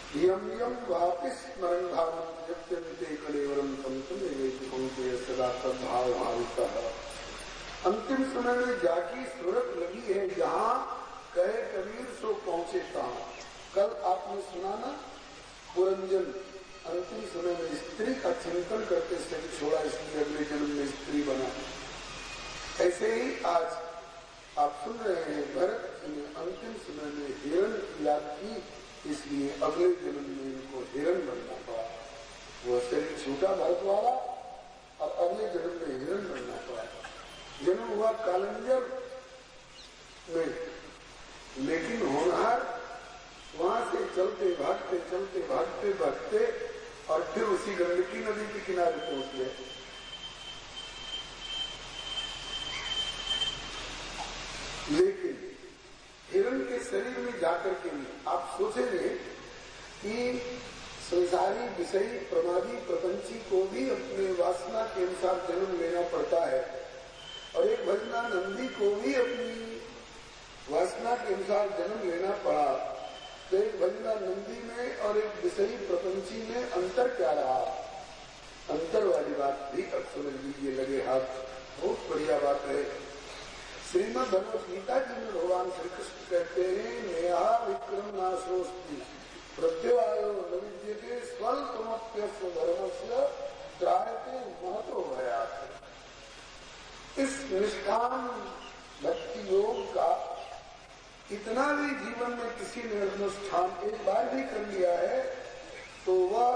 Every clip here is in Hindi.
यम यम वापि स्मरण भावम यत्यन्ते कलेवरम तंतुम एवं सदा सद्भाव भावितः। अंतिम समय में जाकी सूरत लगी है, जहाँ कहे कबीर सो पहुंचे तहाँ। कल आपने सुना ना, पुरंजन अंतिम समय में स्त्री का चिंतन करते शरीर छोड़ा, इसलिए अगले जन्म में स्त्री बना। ऐसे ही आज आप सुन रहे हैं, भरत जी ने अंतिम समय में हिरण की याद की, इसलिए अगले जन्म में इनको हिरण बनना पड़ा। वो शरीर छूटा भरत वाला और अगले जन्म में हिरण बनना पड़ा। जन्म हुआ कालंजर में, लेकिन होनहार वहां से चलते भागते और फिर उसी गंडकी नदी के किनारे पहुंच गए। लेकिन हिरण के शरीर में जाकर के भी आप सोचेंगे कि संसारी विषयी प्रमादी प्रपंची को भी अपने वासना के अनुसार जन्म लेना पड़ता है, और एक भजना नंदी को भी अपनी वासना के अनुसार जन्म लेना पड़ा। तो एक भजना नंदी में और एक विषयी प्रपंची में अंतर क्या रहा? अंतर वाली बात भी अब समझ लीजिए, लगे हाथ। बहुत बढ़िया बात है। श्रीमद् भगवत गीता जी में भगवान श्री कृष्ण कहते हैं, नेहा विक्रम नाशोस्ति प्रत्युवायो न विद्यते स्वल्पमप्यस्य धर्मस्य त्रायते महतो भयात्। इस निष्काम भक्ति योग का इतना भी जीवन में किसी ने अनुष्ठान एक बार भी कर लिया है, तो वह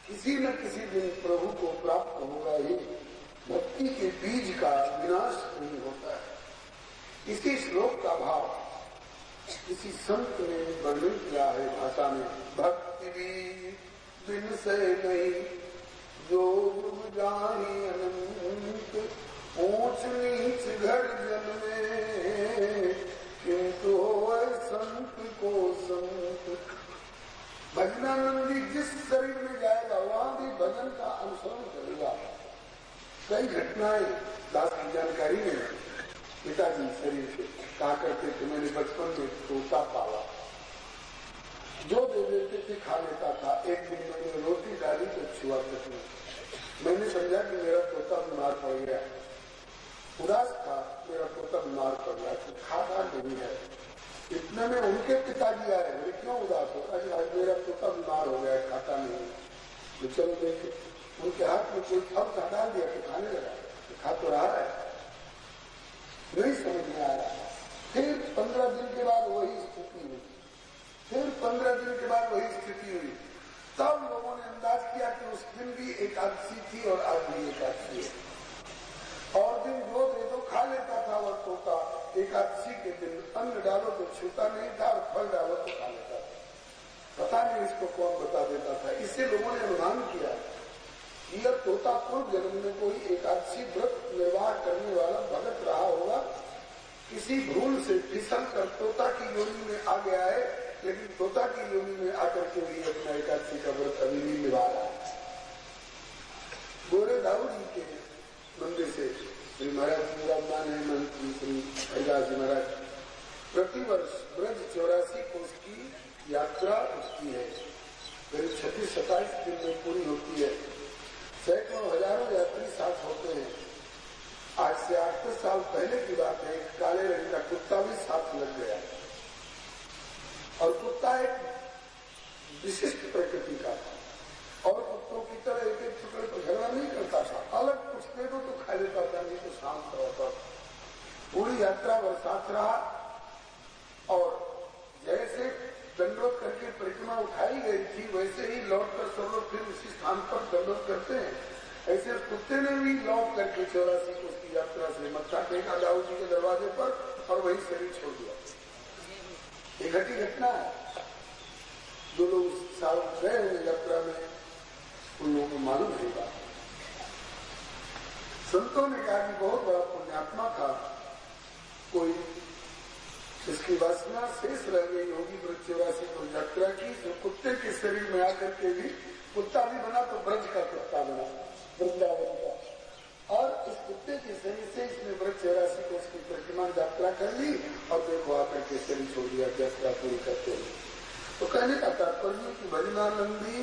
किसी न किसी दिन प्रभु को प्राप्त होगा ही। भक्ति के बीज का विनाश नहीं होता है। इसी श्लोक का भाव किसी संत ने वर्णन किया है भाषा में, भक्ति बीज दिन से नहीं जो जानी अनंत, ऊंच नीच घर जन्मे किंतु हो संत को संत। भजनानंदी जिस शरीर में जाएगा वहां भी भजन का अनुसरण करेगा। कई घटनाएं दास की जानकारी में, पिताजी शरीर से कहा करते थे, मैंने बचपन में तोता पाला, जो दे देते थे खा लेता था। एक दिन मैंने रोटी डाली तो छुआ तक नहीं। मैंने समझा कि मेरा तोता बीमार पड़ गया, उदास था, मेरा तोता बीमार पड़ गया, तो खाता नहीं है। इतने में उनके पिताजी आए, बोले क्यों उदास हो? अरे आज मेरा तोता बीमार हो गया, खाता नहीं। तो चलो देखे, उनके हाथ में कोई फल का डाल दिया तो खाने लगा, तो खा तो रहा है, नहीं समझ में आ रहा। फिर 15 दिन के बाद वही स्थिति हुई, फिर 15 दिन के बाद वही स्थिति हुई। तब लोगों ने अंदाज किया कि उस दिन भी एकादशी थी और आज भी एकादशी है। और दिन जो दे तो खा लेता था वह तोता, एकादशी के दिन अन्न डालो तो छूता नहीं था और फल डालो तो खा लेता था। पता नहीं इसको कौन बता देता था। इससे लोगों ने अनुमान किया कि यह तोता पूर्व जन्म में कोई एकादशी व्रत निर्वाह करने वाला भगत रहा होगा, किसी भूल से फिसल कर तोता की योनि में आ गया है, लेकिन तोता की योनि में आकर के भी अपना एकादशी का व्रत अभी भी निभा रहा है। गोरे दाऊ जी के मंदिर से श्री महाराज विराजमान है, मंत्री श्री हरिदास जी महाराज प्रतिवर्ष ब्रज 84 कोष की यात्रा उसकी है, करीब 26-27 दिन में पूरी होती है। सैकड़ों हजारों यात्री साथ होते हैं। आज से 8-10 साल पहले की बात है, एक काले रंग का कुत्ता भी साथ लग गया, और कुत्ता एक विशिष्ट प्रकृति का था, और कुत्तों की तरह एक एक टुकड़े पर झगड़ा नहीं करता था, अलग कुछ दे दो तो खा लेता था, नहीं तो शांत रहता। पूरी यात्रा भर साथ रहा, और जैसे दंडवत करके परिक्रमा उठाई गई थी, वैसे ही लौटकर सब लोग फिर उसी स्थान पर दंडवत करते हैं। ऐसे कुत्ते ने भी लौट करके 84 कोष की यात्रा से मत्था टेका दाऊ जी के दरवाजे पर और वही शरीर छोड़ दिया। ये घटी घटना है। जो लोग साल गए हुए यात्रा में उन लोगों को मालूम है बात। संतों ने कहा कि बहुत बड़ा पुण्यात्मा था, कोई इसकी वासना शेष रह गई होगी ब्रज 84 को यात्रा की, जो कुत्ते के शरीर में आकर के भी कुत्ता भी बना तो ब्रज का कुत्ता बना, वृंदावन का। और इस कुत्ते के शरीर से इसने ब्रज 84 को उसकी परिक्रमा यात्रा कर ली, और देखो आकर के शरीर छोड़ दिया यात्रा पूरी करते हुए। तो कहने का तात्पर्य कि भजनानंदी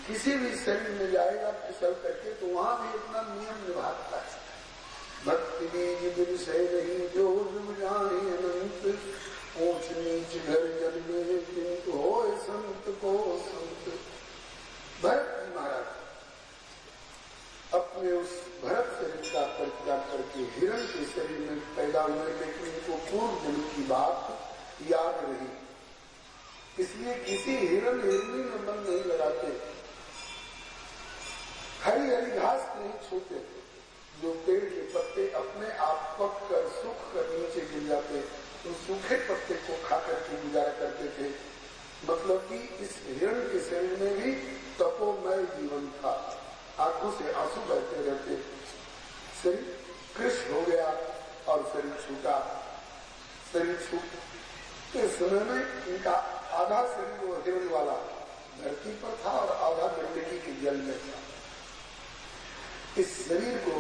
किसी भी शरीर में जाएगा फिसल करके तो वहां भी अपना नियम निभाता है। भक्ति बीज विषय नहीं जो जाने अनंत, ऊंच नीच घर जन्मे किंतु हो संत को संत। भरत जी महाराज अपने उस भरत शरीर का परित्याग करके हिरण के शरीर में पैदा हुए, लेकिन इनको पूर्व जन्म की बात याद रही, इसलिए किसी हिरण हिरणी में मन नहीं लगाते, हरी हरी घास नहीं छूते, जो पेड़ के पत्ते अपने आप पक कर सूख कर नीचे गिर जाते, तो सूखे पत्ते को खाकर के गुजारा करते थे। मतलब कि इस हिरण के शरीर में भी तपोमय जीवन था, आंखों से आंसू बहते रहते, शरीर कृष्ण हो गया और शरीर छूटा। शरीर छूटते समय में इनका आधा शरीर वो हिरण वाला धरती पर था और आधा गंडकी के जल में था। इस शरीर को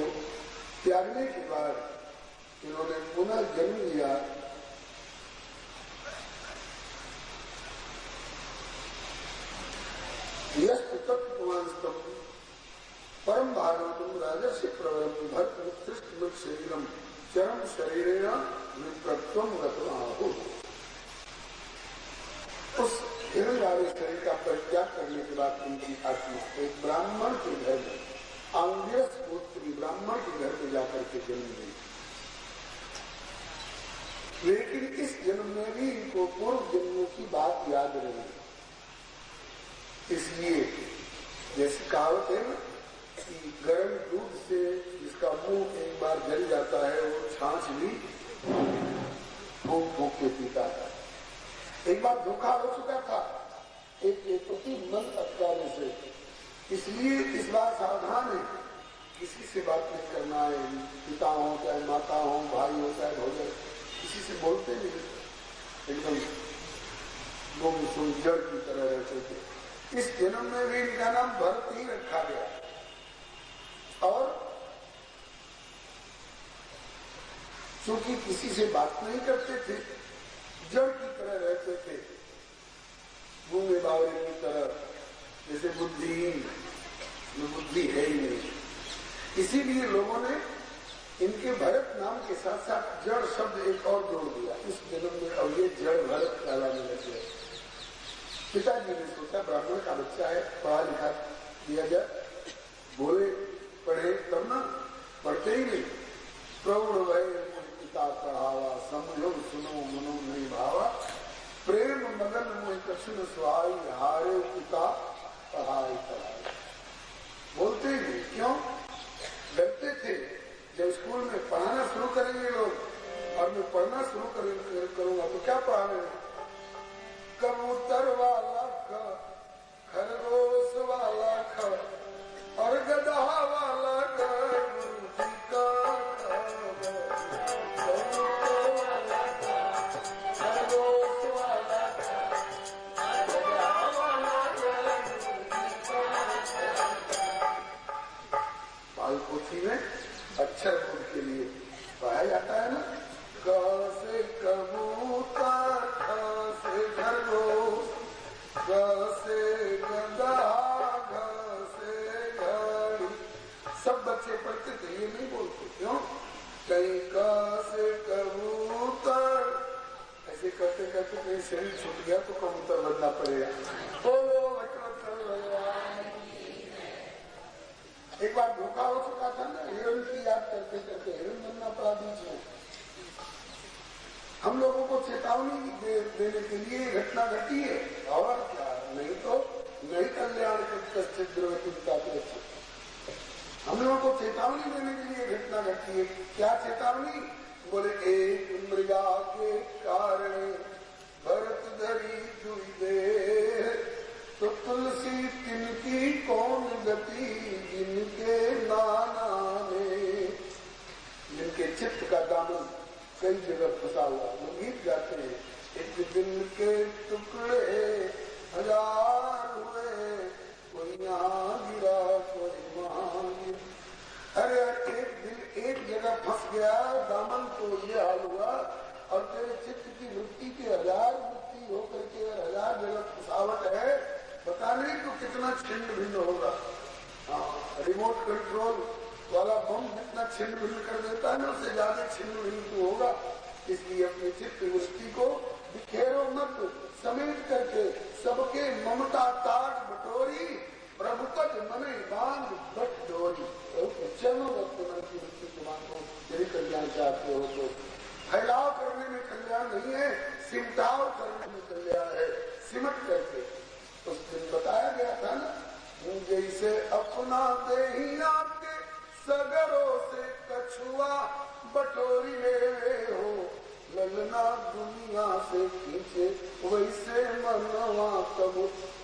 त्यागने के बाद इन्होंने पुनः जन्म लिया यस्तु तत्त्ववांस्तम परम भागवतम राजस्य प्रवरम भक्त शरीरम चरम शरीरेण विप्रत्वम गतवाहु। उस हिरण वाले शरीर का परित्याग करने के बाद उनकी आत्मा एक ब्राह्मण के घर में, आंग्यस पुत्री ब्राह्मण के घर में जाकर के जन्म ली। लेकिन इस जन्म में भी इनको पूर्व जन्मों की बात याद रही, इसलिए जैसे कहावत है ना कि गर्म दूध से जिसका मुंह एक बार जल जाता है वो छाछ भी फूंक फूंक के पीता है। एक बार धोखा हो चुका था एक पति मन अटकाने से, इसलिए इस बार सावधान है, किसी से बात नहीं करना है, पिता हो चाहे माता हो, भाई हो चाहे भौजाई, किसी से बोलते नहीं, एकदम गुम जड़ की तरह रहते थे। इस जन्म में भी इनका नाम भरत ही रखा गया और चूंकि किसी से बात नहीं करते थे, जड़ की तरह रहते थे, गूंगे बावरे की तरह, जैसे बुद्धिहीन, बुद्धि है ही नहीं, इसीलिए लोगों ने इनके भरत नाम के साथ साथ जड़ शब्द एक और जोड़ दिया इस जन्म में, और ये जड़ भरत कहलाने लगे। पिताजी ने सोचा ब्राह्मण का बच्चा है, पढ़ा लिखा दिया जाए, बोले पढ़े तब ना, पढ़ते ही नहीं। प्रौढ़ भय पिता पढ़ावा, समझो सुनो मनो नहीं भावा, प्रेम मगन मुझे कछुन सुहाई, हारे पिता पढ़ाई पढ़ाई। बोलते ही नहीं, क्यों? डरते थे जब स्कूल में पढ़ाना शुरू करेंगे लोग और मैं पढ़ना शुरू करूंगा तो क्या पढ़ाने, कबूतर वाला ख, खरगोश वाला ख और गधा वाला ग, गुरु जी का खरगोश वाला बाल पोथी में अक्षर बोध के लिए पढ़ाया जाता है ना, क से कबूतर, ख से खरगोश, ग से गधा, घ से घड़ी। सब बच्चे पढ़ते थे, ये नहीं बोलते, क्यों? कहीं क से कबूतर, ऐसे करते करते कहीं शरीर छूट गया तो कबूतर बनना पड़ेगा। एक बार धोखा हो चुका था ना, हिरण की याद करते करते हिरण बनना पड़ा बीच में। हम लोगों को चेतावनी देने के लिए घटना घटी है, और क्या, नहीं तो नहीं कल्याण के हम लोगों को चेतावनी देने के लिए घटना घटी है। क्या चेतावनी? बोले एक मृगा के कारण भरत धरी दुई दे, तो तुलसी तिनकी कौन गति, जिनके नाना में। जिनके चित्त का दामन कई जगह फंसा हुआ, लोग गीत गाते हैं, एक दिन के टुकड़े हजार हुए, कोई यहाँ गिरा कोई वहाँ गिरा। अरे एक दिन एक जगह फंस गया, दामन को ये हाल हुआ, और तेरे चित्त की वृत्ति के हजार वृत्ति होकर के हजार जगह फंसा पेट्रोल वाला बम जितना छिन्न भिन्न कर देता है ना, उससे ज्यादा छिन्न भिन्न तो होगा। इसलिए अपनी चित्त वृत्ति को बिखेरो मत, समेट करके सबके ममता ताज बटोरी, प्रभु पद मने बांध बट डोरी। चलो मन की वृत्ति को बांधो, यदि कल्याण चाहते हो तो। फैलाव करने में कल्याण नहीं है, सिमटाव करने में कल्याण है, सिमट करके। उस दिन बताया गया था ना, जैसे अपना दे ही आपके सगरों से कछुआ बटोरी ले हो, ललना दुनिया से खींचे वैसे मनवा तब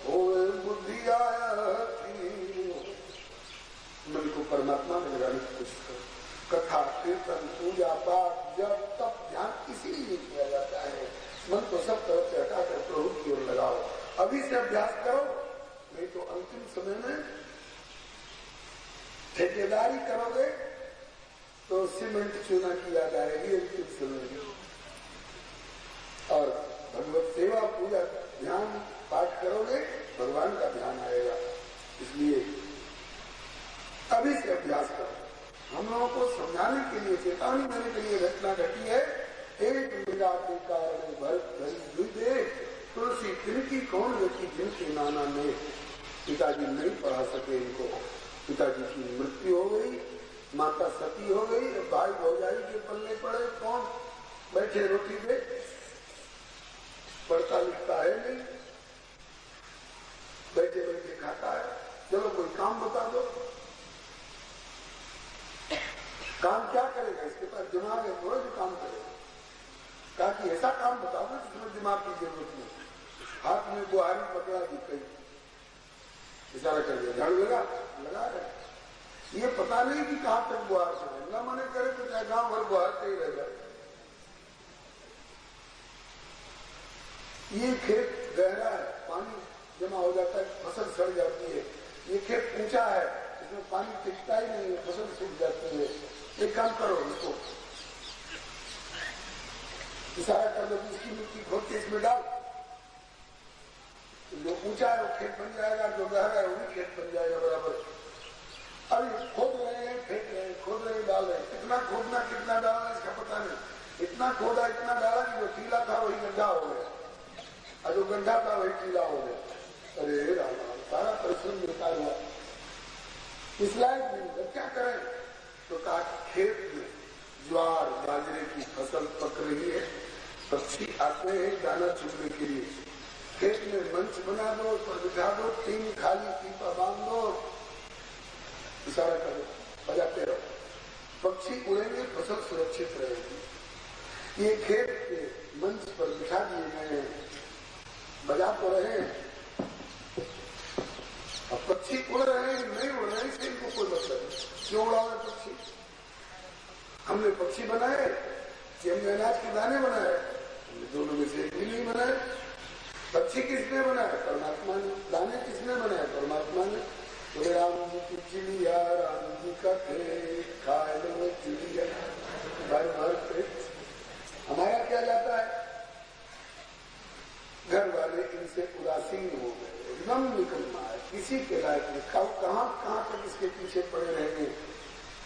होए बुद्धि आया थी। मन को परमात्मा में लगाने की कोशिश करो। कथा कीर्तन पूजा पाठ जब तब ध्यान इसीलिए किया जाता है। मन को सब तरफ से हटाकर प्रभु की ओर लगाओ। अभी से अभ्यास करो, नहीं तो अंतिम समय में ठेकेदारी करोगे तो सीमेंट चूना किया जाएगी अंतिम समय में। और भगवत सेवा पूजा ध्यान पाठ करोगे, भगवान का ध्यान आएगा। इसलिए अभी से अभ्यास करो। हम लोगों को समझाने के लिए, चेतावनी देने के लिए घटना घटी है। एक मृगा के कारण भरत भरी दुई तुलसी तिनकी कौन व्यक्ति जिनके नाना ने। पिताजी नहीं पढ़ा सके इनको, पिताजी की मृत्यु हो गई, माता सती हो गई, भाई भौजाई के पल्ले पड़े, कौन बैठे रोटी पे, पढ़ता लिखता है नहीं, बैठे बैठे खाता है। चलो कोई काम बता दो, काम क्या करेगा, इसके पास दिमाग है थोड़ा जो काम करेगा। कहा कि ऐसा काम बताओ ना जिसमें दिमाग की जरूरत नहीं। हाथ में बुहारी पकड़ा दी, कई इशारा कर दिया, झाड़ू लगा रहे। ये पता नहीं कि कहां तक बुहार से है, न मने करे तो चाहे गांव भर बुहार से ही रह जाए। ये खेत गहरा है, पानी जमा हो जाता है, फसल सड़ जाती है। ये खेत ऊंचा है, इसमें पानी टिकता ही नहीं है, फसल सूख जाती है। एक काम करो, इसको इशारा कर दो, इसकी मिट्टी खोद के इसमें डाल। जो ऊंचा है वो खेत बन जाएगा, जो गहरा है वो भी खेत बन जाएगा बराबर। अभी खोद रहे हैं, फेंक रहे हैं, खोद रहे हैं, डाल रहे हैं। कितना खोदना कितना डालना इसका पता नहीं। इतना खोदा इतना डाला कि जो टीला था वही गड्ढा हो गया, और जो गड्ढा था वही टीला हो गया। अरे राम, सारा परिश्रम बेकार हुआ, इस लायक नहीं। क्या करें? तो कहा खेत में ज्वार बाजरे की फसल पक रही है, पक्षी आते हैं दाना चुगने के लिए। खेत में मंच बना दो, पर बिठा दो, 3 खाली पीपा बांध दो, इशारा करो, बजाते रहो, पक्षी उड़ेंगे, फसल सुरक्षित रहेगी। ये खेत के मंच पर बिठा दिए गए हैं, बजा तो रहे हैं, अब पक्षी उड़ रहे हैं नहीं उड़ रहे हैं, इनको कोई मतलब नहीं। क्यों उड़ा रहे पक्षी? हमने पक्षी बनाए कि हमने अनाज के दाने बनाए? हमने दोनों में से एक भी नहीं बनाए। पक्षी किसने बनाया? परमात्मा ने। दाने किसने बनाए? परमात्मा ने। बोले राम जी की चिड़िया, राम जी का खेत, खाए लो चिड़िया भर भर पेट। हमारा क्या जाता है? घर वाले इनसे उदासीन हो गए, एकदम निकलना है, किसी के लायक नहीं। कहाँ तक इसके पीछे पड़े रहेंगे?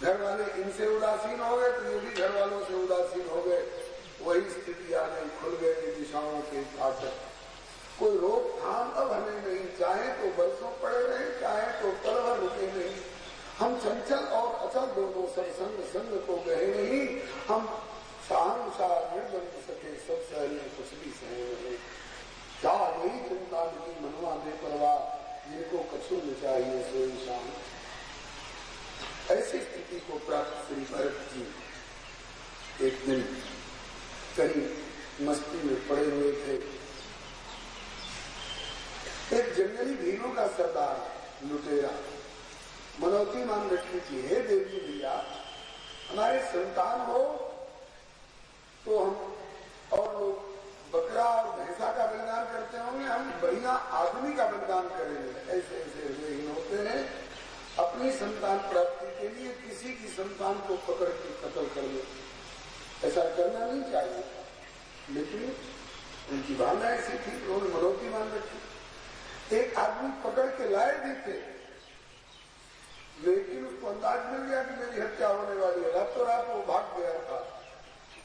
घर वाले इनसे उदासीन हो गए तो ये भी घर वालों से उदासीन हो गए। वही स्थिति आ गई, खुल गए दिशाओं के फाटक। कोई रोकथाम अब हमें नहीं, चाहे तो बरसों पड़े रहे, चाहे तो पल भर रुके नहीं। हम चंचल और अचल दोनों सत्संग संग को गए नहीं। हम शाहनुशाह निर्बंध सके सब सहने, कुछ भी सहे नहीं। क्या वही चिंता की मनवा बेपरवाह, जिनको कछु न चाहिए सोई शाम। ऐसी स्थिति को प्राप्त श्री भरत जी एक दिन कहीं मस्ती में पड़े हुए थे। एक जंगली भीलों का सरदार लुटेरा मनौती मान रखी थी, हे देवी भैया, हमारे संतान हो तो हम और लोग बकरा और भैंसा का बलिदान करते होंगे, हम बढ़िया आदमी का बलिदान करेंगे। ऐसे ऐसे हीन होते हैं, अपनी संतान प्राप्ति के लिए किसी की संतान को पकड़ के कत्ल कर ले। ऐसा करना नहीं चाहिए, लेकिन उनकी भावना ऐसी थी, उन्होंने मनौती मान रखी। एक आदमी पकड़ के लाए भी थे, लेकिन उसको की हत्या होने वाली है, रातों रात वो भाग गया था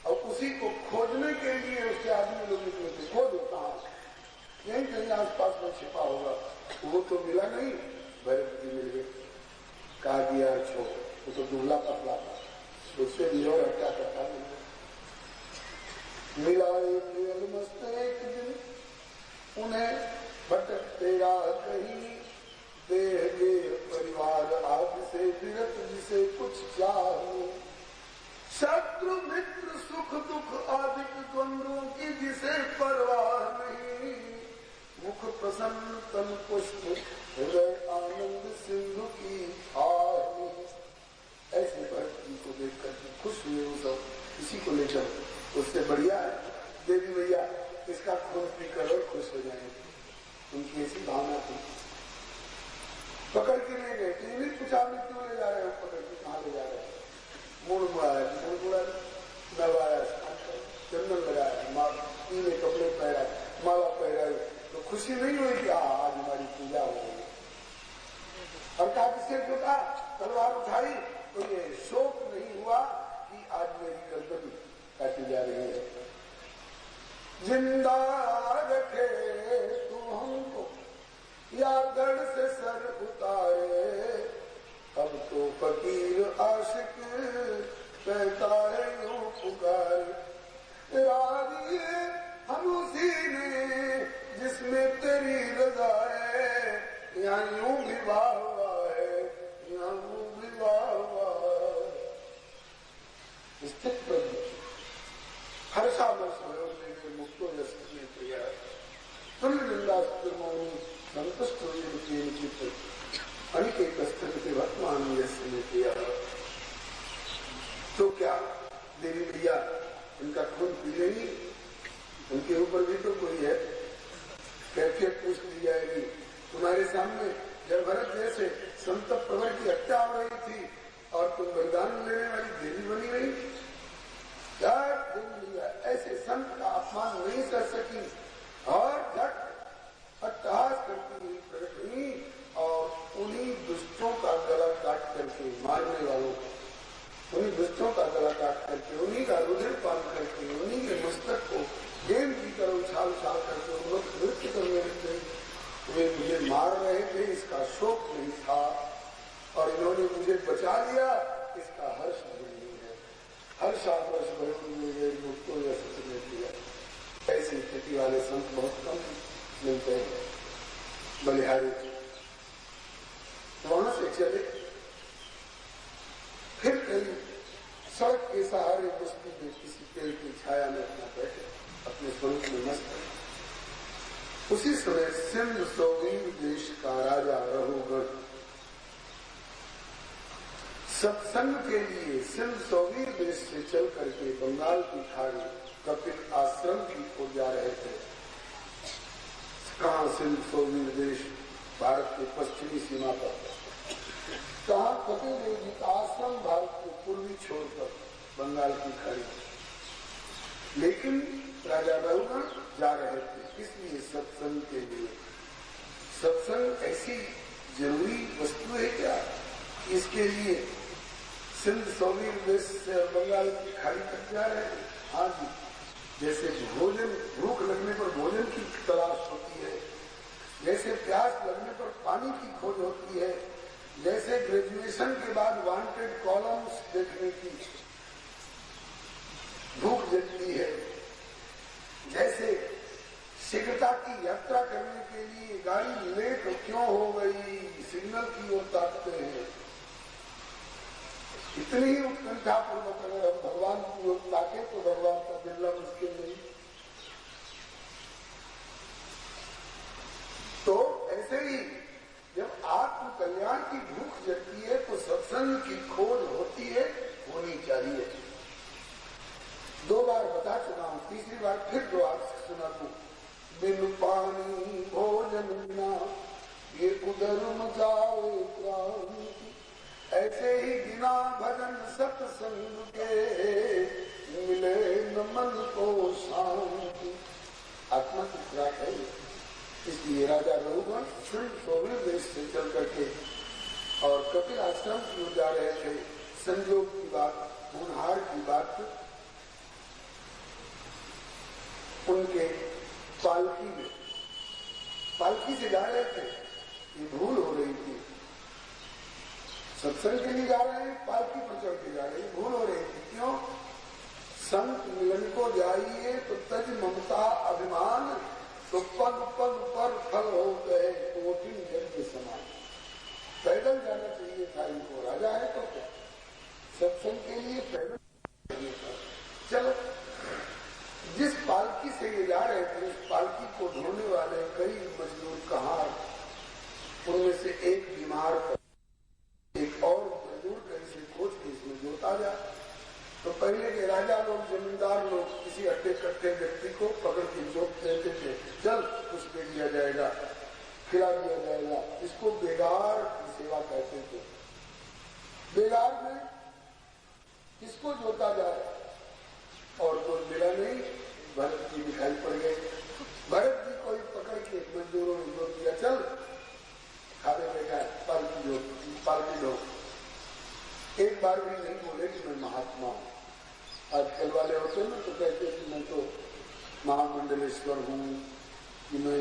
और उसी को खोजने के लिए उसके आदमी लोग निकले थे। खोज कहाँ, यहीं कहीं आसपास में छिपा होगा। वो तो मिला नहीं, भरत जी मिल गए। कहा दिया छो, वो तो दुबला पतला था, उससे भी और हत्या करता मिला। एक मस्त एक दिन उन्हें भटकते राह कहीं, देह गे परिवार आदि से विरत जिसे कुछ चाहिए, शत्रु मित्र सुख दुख आदि द्वंद्वों की जिसे परवाह नहीं, मुख प्रसन्न तन पुष्प हृदय आनंद सिंधु की आही। ऐसे भक्त जी को देख कर खुश हुए वो सब, इसी को लेकर उससे बढ़िया है देवी भैया इसका खून पीकर और खुश हो जाएंगे। उनकी ऐसी भावना थी। पकड़ के ले गए, नहीं पूछा आपने क्यों ले जा रहे हो, पकड़ के कहाँ ले जा रहे हैं, मुड़ मुड़ाया, नवाया, चंदन लगाया, पीले कपड़े पहरा, माला पहरा, तो खुशी नहीं हुई कि आज हमारी पूजा हो गई। और कहा कि सिर झुका, तलवार उठाई, तो ये शोक नहीं हुआ कि आज मेरी गर्दन काटी जा रही है। जिंदा रखे तू हमको या दर्द से सर उतारे, अब तो फकीर आशिक कहता है यूं पुकार, रारी हम उसी ने जिसमें तेरी रजा है, यहाँ यूं विवाह हुआ है, यहाँ यूं विवाह हुआ। स्थित प्रभु हर्षा वर्ष मुक्तो यस्मिन् प्रिया तुल्य निंदास्तुर्मौनि संतुष्ट चित्र अनिकेत स्थिति वर्तमान यस्मिन् प्रिया। तो क्या देवी भैया उनका खून पी लेंगी, उनके ऊपर भी तो कोई है, कैफियत पूछ ली जाएगी। तुम्हारे सामने जब भरत जैसे संतप प्रवर की हत्या हो रही थी और तुम बलिदान लेने वाली देवी बनी रही, ऐसे संत का अपमान नहीं कर सकी और झट अट्टहास करती हुई प्रकट हुई और उन्हीं दुष्टों का गला काट करके, मारने वालों उन्हीं दुष्टों का गला काट करके, उन्हीं का रुधिर पान करके, उन्हीं के मस्तक को गेंद की तरह उछाल उछाल करके उन लोग नृत्य करने लगे। वे मुझे मार रहे थे, इसका शोक नहीं था, और इन्होंने मुझे बचा लिया, इसका हर्ष नहीं है। हर्षावर्ष मुक्तो यस्मिन् प्रिया। ऐसी स्थिति वाले संत बहुत कम मिलते हैं। बलिहारी वहां से चले, फिर कहीं सड़क के सहारे बस्ती में किसी पेड़ की छाया में अपना बैठे, अपने स्वरूप में मस्त। उसी समय सिंध सौवीर देश का राजा रघुगण सत्संग के लिए सिंध सौवीर देश से चल करके बंगाल की खाड़ी कपिल आश्रम की ओर जा रहे थे। कहाँ सिंध सौवीर देश? भारत के पश्चिमी सीमा पर। कहाँ? कपिल देव जी का आश्रम भारत के पूर्वी छोर पर बंगाल की खाड़ी। लेकिन राजा रघुगण जा रहे थे, इसलिए सत्संग के लिए। सत्संग ऐसी जरूरी वस्तु है क्या इसके लिए सिंध सौवीर देश से बंगाल की खाड़ी तक जा रहे हैं? हाँ जी, जैसे भोजन, भूख लगने पर भोजन की तलाश होती है, जैसे प्यास लगने पर पानी की खोज होती है, जैसे ग्रेजुएशन के बाद वांटेड कॉलम्स देखने की भूख जगती है, जैसे शीघ्रता की यात्रा करने के लिए गाड़ी लेट क्यों हो गई सिग्नल की ओर ताकते हैं। इतनी ही उत्कंठा पूर्वक अगर हम भगवान की ओर ताके तो भगवान का मिलना मुश्किल नहीं। तो ऐसे ही जब आत्म कल्याण की भूख जगती है तो सत्संग की खोज होती है, होनी चाहिए। 2 बार बता चुका हूं, तीसरी बार फिर 2 आपसे सुना दूं। बिन पानी भोजन बिना ये उदर मचाए क्रांति, ऐसे ही बिना भजन सत्संग के मिले न मन को शांति। आत्मा की खुराक है। इसलिए राजा रघुगण सिंध सौवीर देश से चल करके और कपिल आश्रम की ओर जा रहे थे। संयोग की बात, होनहार की बात, उनके पालकी से जा रहे थे, ये भूल हो रही थी। सत्संग के लिए जा रहे हैं, पालकी पर चढ़ के जा रहे हैं, भूल हो रही थी। क्यों? संत मिलन को जाइए तो तज ममता अभिमान, तो पग पग पर फल हो गए कोटिन यज्ञ समान। पैदल जाना चाहिए था इनको, राजा है तो क्या, सत्संग के लिए पैदल चाहिए था। चलो, जिस पालकी से ये जा रहे थे उस पालकी को ढोने वाले कई मजदूर कहां, उनमें से एक बीमार पर एक और मजदूर कहीं से खोज के इसमें जोता जा। तो पहले के राजा लोग, जमींदार लोग किसी अट्टे कट्टे व्यक्ति को पकड़ के जोत देते थे, चल कुछ दे दिया जाएगा, खिला दिया जाएगा। इसको बेगार की सेवा कहते थे। बेगार में किसको जोता जाए, और कोई मिला नहीं। भरत जी दिखाई पड़ गए। भरत जी को पकड़ के मजदूरों ने जोत दिया, चल खाने बैठा पालकी दो। एक बार भी नहीं बोले कि मैं महात्मा हूं। आजकल वाले होते हैं ना, तो कहते हैं कि मैं तो महामंडलेश्वर हूँ, कि मैं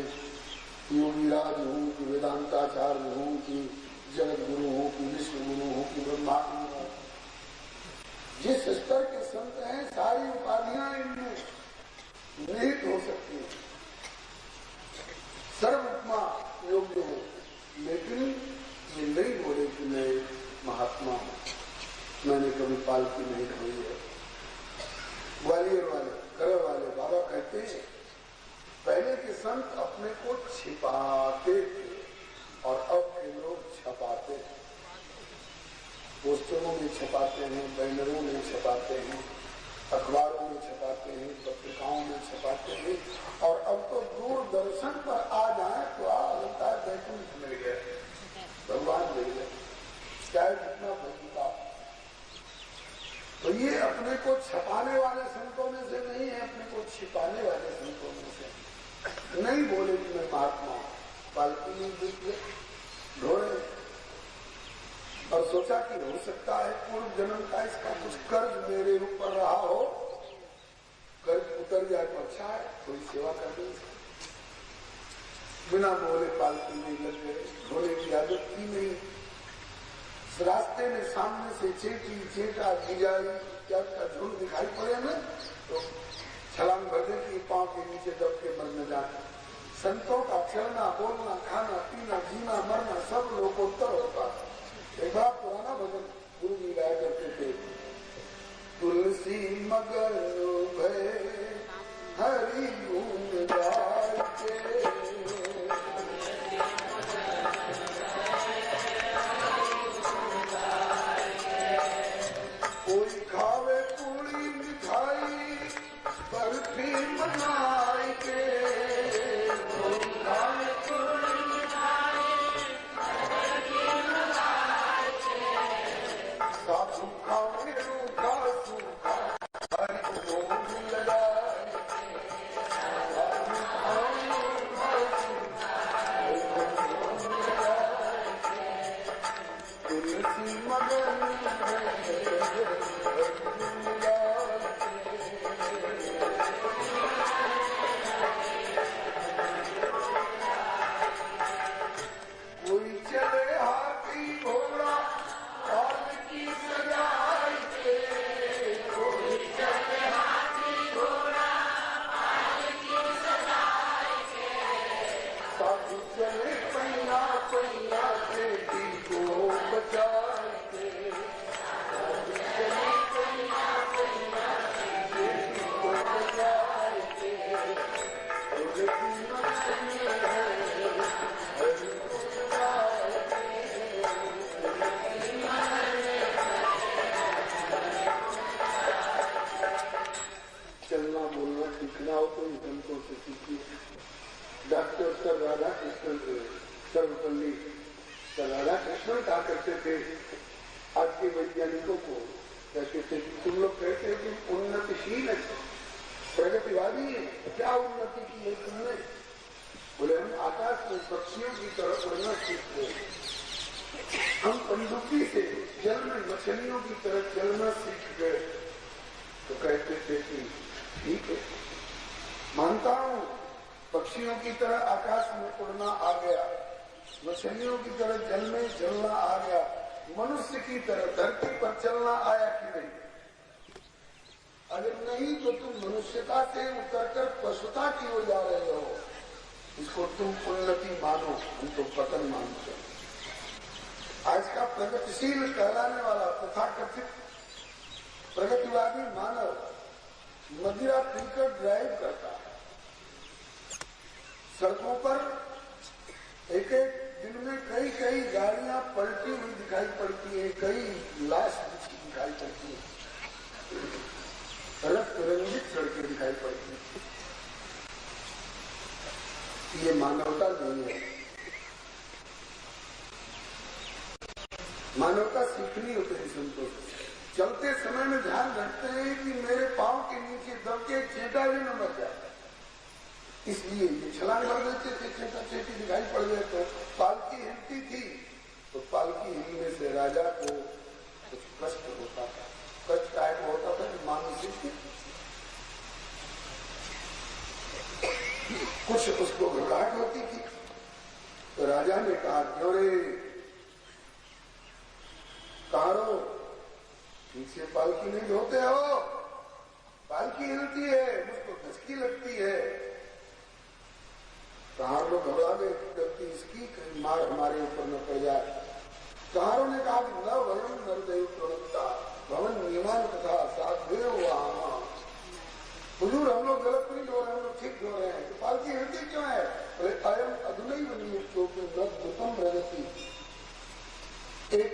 योगीराज हूँ, कि वेदांताचार्य हूँ, कि जगत गुरु हूँ, कि विश्व गुरु हूँ, कि ब्रह्मा हूँ। जिस स्तर के संत हैं, सारी उपाधियां इनमें निहित हो सकती है, सर्वोपमा योग्य हो, लेकिन ये नहीं बोले कि मैं महात्मा हूं, मैंने कभी पालकी नहीं ढोई है। ग्वालियर वाले, करल वाले बाबा कहते हैं, पहले के संत अपने को छिपाते थे और अब के लोग छपाते हैं। पोस्टरों में छपाते हैं, बैनरों में छपाते हैं, अखबारों में छपाते हैं, पत्रिकाओं में छपाते हैं, और अब तो दूरदर्शन पर आ जाए तो लगता है बैकुंठ मिल गया, भगवान मिल गया, चाहे जितना भगवता। तो ये अपने को छपाने वाले संतों में से नहीं है, अपने को छिपाने वाले संतों में से। नहीं बोले कि मैं महात्मा हूं, पालकी में ढोड़े, और सोचा कि हो सकता है पूर्व जन्म का इसका कुछ कर्ज मेरे ऊपर रहा हो, कर्ज उतर जाए तो अच्छा है, थोड़ी सेवा कर दें। बिना बोले पालकी में लग गए, ढोने की आदत थी नहीं। रास्ते में सामने से चेटी चेटा गिजाई क्या का झुंड दिखाई पड़े ना, तो छलांग भर दे कि पांव के नीचे दब के मर न जाए। संतों का चलना, बोलना, खाना, पीना, जीना, मरना सब लोकोत्तर होता है। एक बार पुराना भजन गुरु जी गाया करते थे, तुलसी मगन भय हरि गुण गाय के, कोई खावे पूरी मिठाई बर्फी बनाई के, कोई खावे पूरी मिठाई बर्फी बनाई के, साधु खावे रूखा सूखा हरि गोविंद लगाए के, साधु खावे रूखा सूखा हरि गोविंद लगाए के, तुलसी मगन doctor sir Radha Krishna Sarvepalli sir Radha Krishna कहा करते थे आज के वैज्ञानिकों को, कहते थे कि तुम लोग कहते हैं कि उन्नतिशील है, प्रगतिवादी है, क्या उन्नति की है तुमने? बोले हम आकाश में पक्षियों की तरफ उड़ना सीखते हैं, हम पनडुब्बी से जल में मछलियों की तरह चलना सीख गए तो कहते थे कि ठीक है, मानता हूं पक्षियों की तरह आकाश में उड़ना आ गया, मछलियों की तरह जल में चलना आ गया, मनुष्य की तरह धरती पर चलना आया कि नहीं? अगर नहीं तो तुम मनुष्यता से उतरकर पशुता की ओर जा रहे हो। इसको तुम उन्नति मानो, हम तो पतन मानते हैं। आज का प्रगतिशील कहलाने वाला तथाकथित प्रगतिवादी मानव मदिरा पीकर ड्राइव करता है। सड़कों पर एक एक दिन में कई कई गाड़ियां पलटी हुई दिखाई पड़ती है, कई लाश दिखाई पड़ती है, रक्त रंजित सड़कें दिखाई पड़ती है। ये मानवता नहीं है। मानवता सीखनी होती है संतोष। चलते समय में ध्यान रखते हैं कि मेरे पांव के नीचे दब के चेटा भी न मर जाए, इसलिए ये छलांग भर देते थे। चेटा चेटी दिखाई पड़ गए तो पालकी हिलती थी, तो पालकी हिलने से राजा को कुछ कष्ट होता था। कष्ट काय को होता था कि मानसिक कुछ उसको घबराहट होती थी। तो राजा ने कहा, क्यों रे कहारो ठीक से पालकी नहीं धोते हो, पालकी हिलती है, मुझको धचकी लगती है। कहार लोग घबरा गए, गलती इसकी, कहीं मार हमारे ऊपर न पड़ जाए। कहारों ने कहा कि न वयम नरदेव प्रणता भवन नियमान तथा साधे वहां। हुजूर हम लोग गलत नहीं धो रहे, हम लोग ठीक धो रहे हैं। तो पालकी हिलती क्यों है? अयम अधुनई नियुक्तों के नृतम प्रगति। एक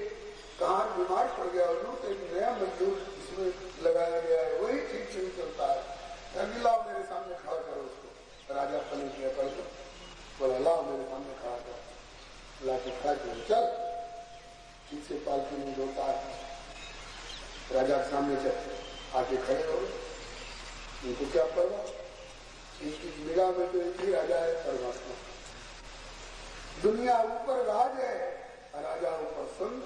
कहार बीमार पड़ गया हुजूर, तो एक नया मजदूर इसमें लगाया गया है, वही ठीक नहीं चलता है। लाओ मेरे सामने खड़ा करो उसको। राजा पलट गया, पड़ गया, बोला लाओ मेरे सामने खड़ा करो। ला के खड़ा करो, चल ठीक से पालकी नहीं धोता है। राजा के सामने चल आके खड़े हो, इनको क्या परवाह? इनकी निगाह में तो एक ही राजा है, परमात्मा। दुनिया ऊपर राज है, राजा ऊपर संत,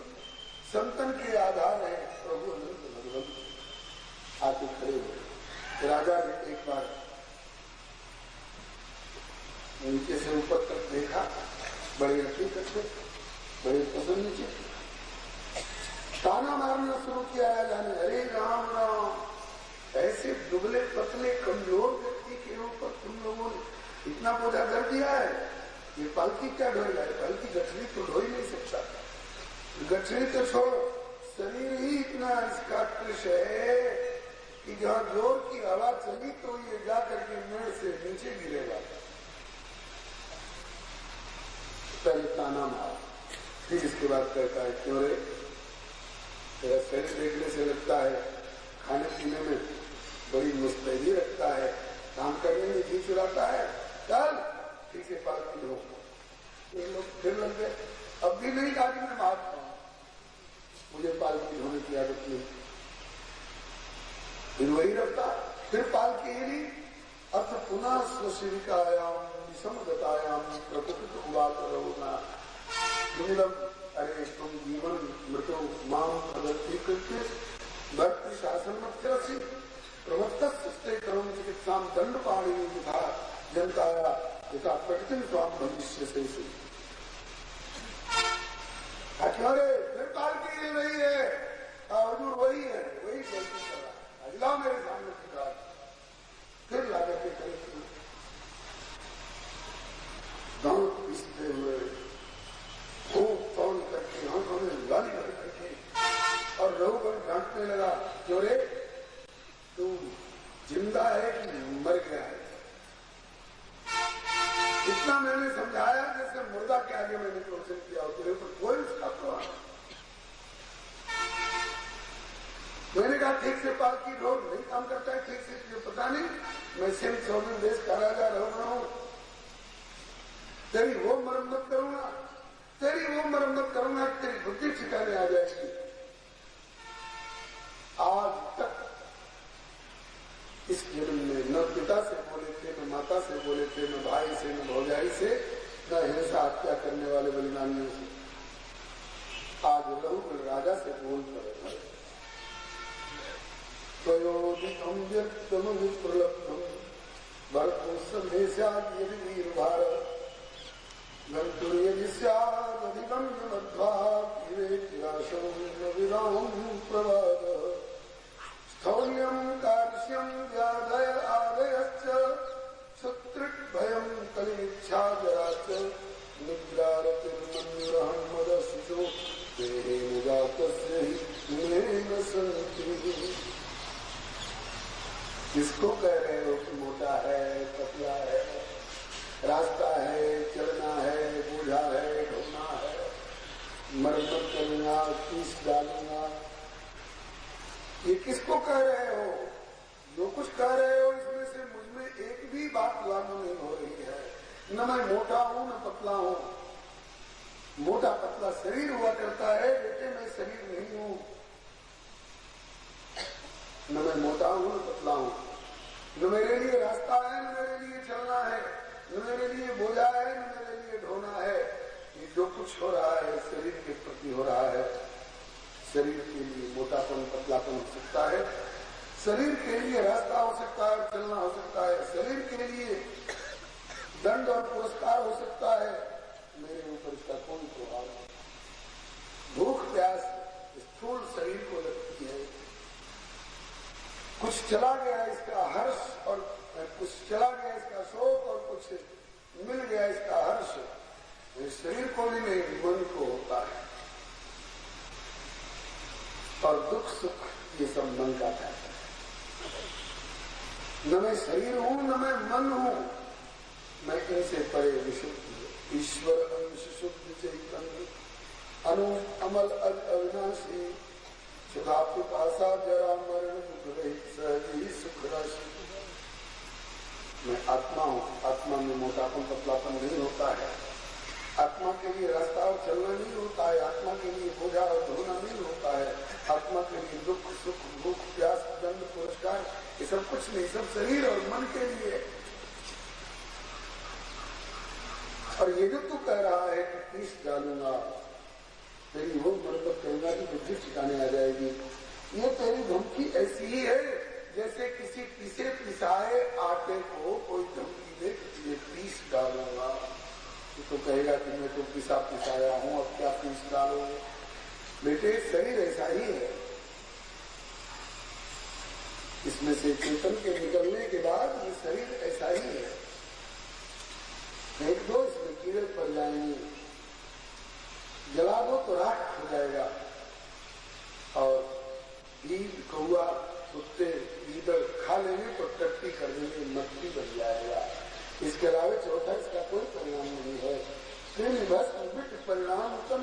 संतन के आधार है प्रभु अनंत भगवंत। आके खड़े हुए। राजा ने एक बार नीचे से ऊपर तक देखा, बड़े हकीकत से, बड़े प्रसन्न से ताना मारना शुरू किया राजा ने, अरे राम राम, ऐसे दुबले पतले कमजोर व्यक्ति के ऊपर तुम लोगों ने इतना बोझा कर दिया है। ये पालकी क्या ढोएगा? पालकी गठरी तो ढो ही नहीं सकता। गठरी तो छोड़, शरीर ही इतना इसका कृष है कि जहाँ जोर की हवा चली तो ये जाकर के मेड़ से नीचे गिरेगा। पहले ताना मारा, फिर इसके बाद कहता है, क्यों रे तेरा शरीर देखने से लगता है खाने पीने में बड़ी मुस्तैदी रखता है, काम करने में जी चुराता है, चल ठीक से पालकी धो। ये लोग फिर लग गए, अब भी नहीं कहा कि मैं महात्मा हूं, मुझे पालकी धोने की आदत नहीं। फिर वही रखता, फिर पालकी हिली। अब पुनः स्वशिविकायाम विषमगतायाम प्रकृति उवाच रहोना दुर्लभ। अरे तुम जीवन मृत्यु माम प्रगति करके भक्ति शासन मत्सी प्रवत्ते कर्म चिकित्सा दंड पाणी था जनताया यथा प्रकृति स्वाम भविष्य से। अरे फिर पालकी हिल रही है, हुजूर वही है, वही गलती कर रहा है, अगला मेरे सामने सिखा। फिर लाकर के करें गांव पीसते हुए खूब तौल करके आंखों में लाली भर करके और रघुवर डांटने लगा, क्यों रे तू जिंदा है कि मर गया है? इतना मैंने समझाया जैसे मुर्दा के आगे मैंने क्वेश्चन किया, तेरे ऊपर कोई उसका प्रभाव। मैंने कहा ठीक से पालकी ढो, नहीं काम करता है ठीक से, पता नहीं मैं सिंह चौधरी देश का राजा रहा हूं, तेरी वो मरम्मत करूंगा, तेरी वो मरम्मत करूंगा, तेरी बुद्धि ठिकाने आ जाएगी। आज तक इस जन्म में न पिता से बोले थे, न माता से बोले थे, न भाई से, न भौजाई से, न हिंसा हत्या करने वाले बलिदानियों से। आज रघुकुल राजा से बोल पड़े त्वयोदितं व्यक्तं विप्रलब्धं भरतं सन्देशात् यदि वीरभारत गन्तुर्यदि स्यादधिकं मध्वात् विवेकिराशं न विरामं प्रवादः स्थौल्यं कार्श्यं व्याधय आदयश्च शत्रुभयं कलिमिच्छा जरा च निद्रारतिर्मन्युरहं मदशिशो देहेन जातस्य हि गुणेन सन्ति। किसको कह रहे हो कि मोटा है, पतला है, रास्ता है, चलना है, बूढ़ा है, ढोना है, मरम्मत करूंगा, पीस डालूंगा, ये किसको कह रहे हो? जो कुछ कह रहे हो इसमें से मुझमें एक भी बात लागू नहीं हो रही है। न मैं मोटा हूं न पतला हूं। मोटा पतला शरीर हुआ करता है, बेटे मैं शरीर नहीं हूं। न मैं मोटा हूं न पतला हूं। न मेरे लिए रास्ता है न मेरे लिए चलना है, न मेरे लिए बोझा है न मेरे लिए ढोना है। ये जो कुछ हो रहा है शरीर के प्रति हो रहा है। शरीर के लिए मोटापन पतलापन हो सकता है, शरीर के लिए रास्ता हो सकता है, चलना हो सकता है, शरीर के लिए दंड और पुरस्कार हो सकता है। मेरे ऊपर इसका कोई प्रभाव नहीं। भूख प्यास स्थूल शरीर को लगती है। कुछ चला गया इसका हर्ष और कुछ चला गया इसका शोक और कुछ मिल गया इसका हर्ष। शरीर को भी नहीं, मन को होता है। और दुख सुख ये सब मन का था। न मैं शरीर हूं न मैं मन हूं, मैं इनसे परे विशुद्ध ईश्वर अंश शुद्ध चैतन्य अनु अमल अविनाशी सुखा पिपासा जरा मरण दुख रहित सहजी सुख राशि। मैं आत्मा हूं। आत्मा में मोटापन पतलापन नहीं होता है। आत्मा के लिए रास्ता और चलना नहीं होता है। आत्मा के लिए बोझा और ढोना नहीं होता है। आत्मा के लिए दुख सुख भूख प्यास दंड पुरस्कार ये सब कुछ नहीं, सब शरीर और मन के लिए। और ये जो तू कह रहा है कि पीस डालूंगा, तेरी वो मरम्मत करूंगा कि बुद्धि ठिकाने आ जाएगी, ये तेरी धमकी ऐसी ही है जैसे किसी पिसे पिसाए आटे को कोई धमकी दे कि ये पीस डालूंगा। तो कहेगा कि मैं तो पिसा पिसाया हूं, अब क्या पीस डालोगे? बेटे शरीर ऐसा ही है। इसमें से चेतन के निकलने के बाद ये शरीर ऐसा ही है। फेंक दो, इसमें कीड़े पड़ जाएंगे, जला दो तो राख हो जाएगा। और ईद कौआ कुत्ते ईदर खा लेंगे तो टट्टी कर देंगे, मट्टी बन जाएगा। इसके अलावा चौथा इसका कोई परिणाम नहीं है। परिणाम उत्तम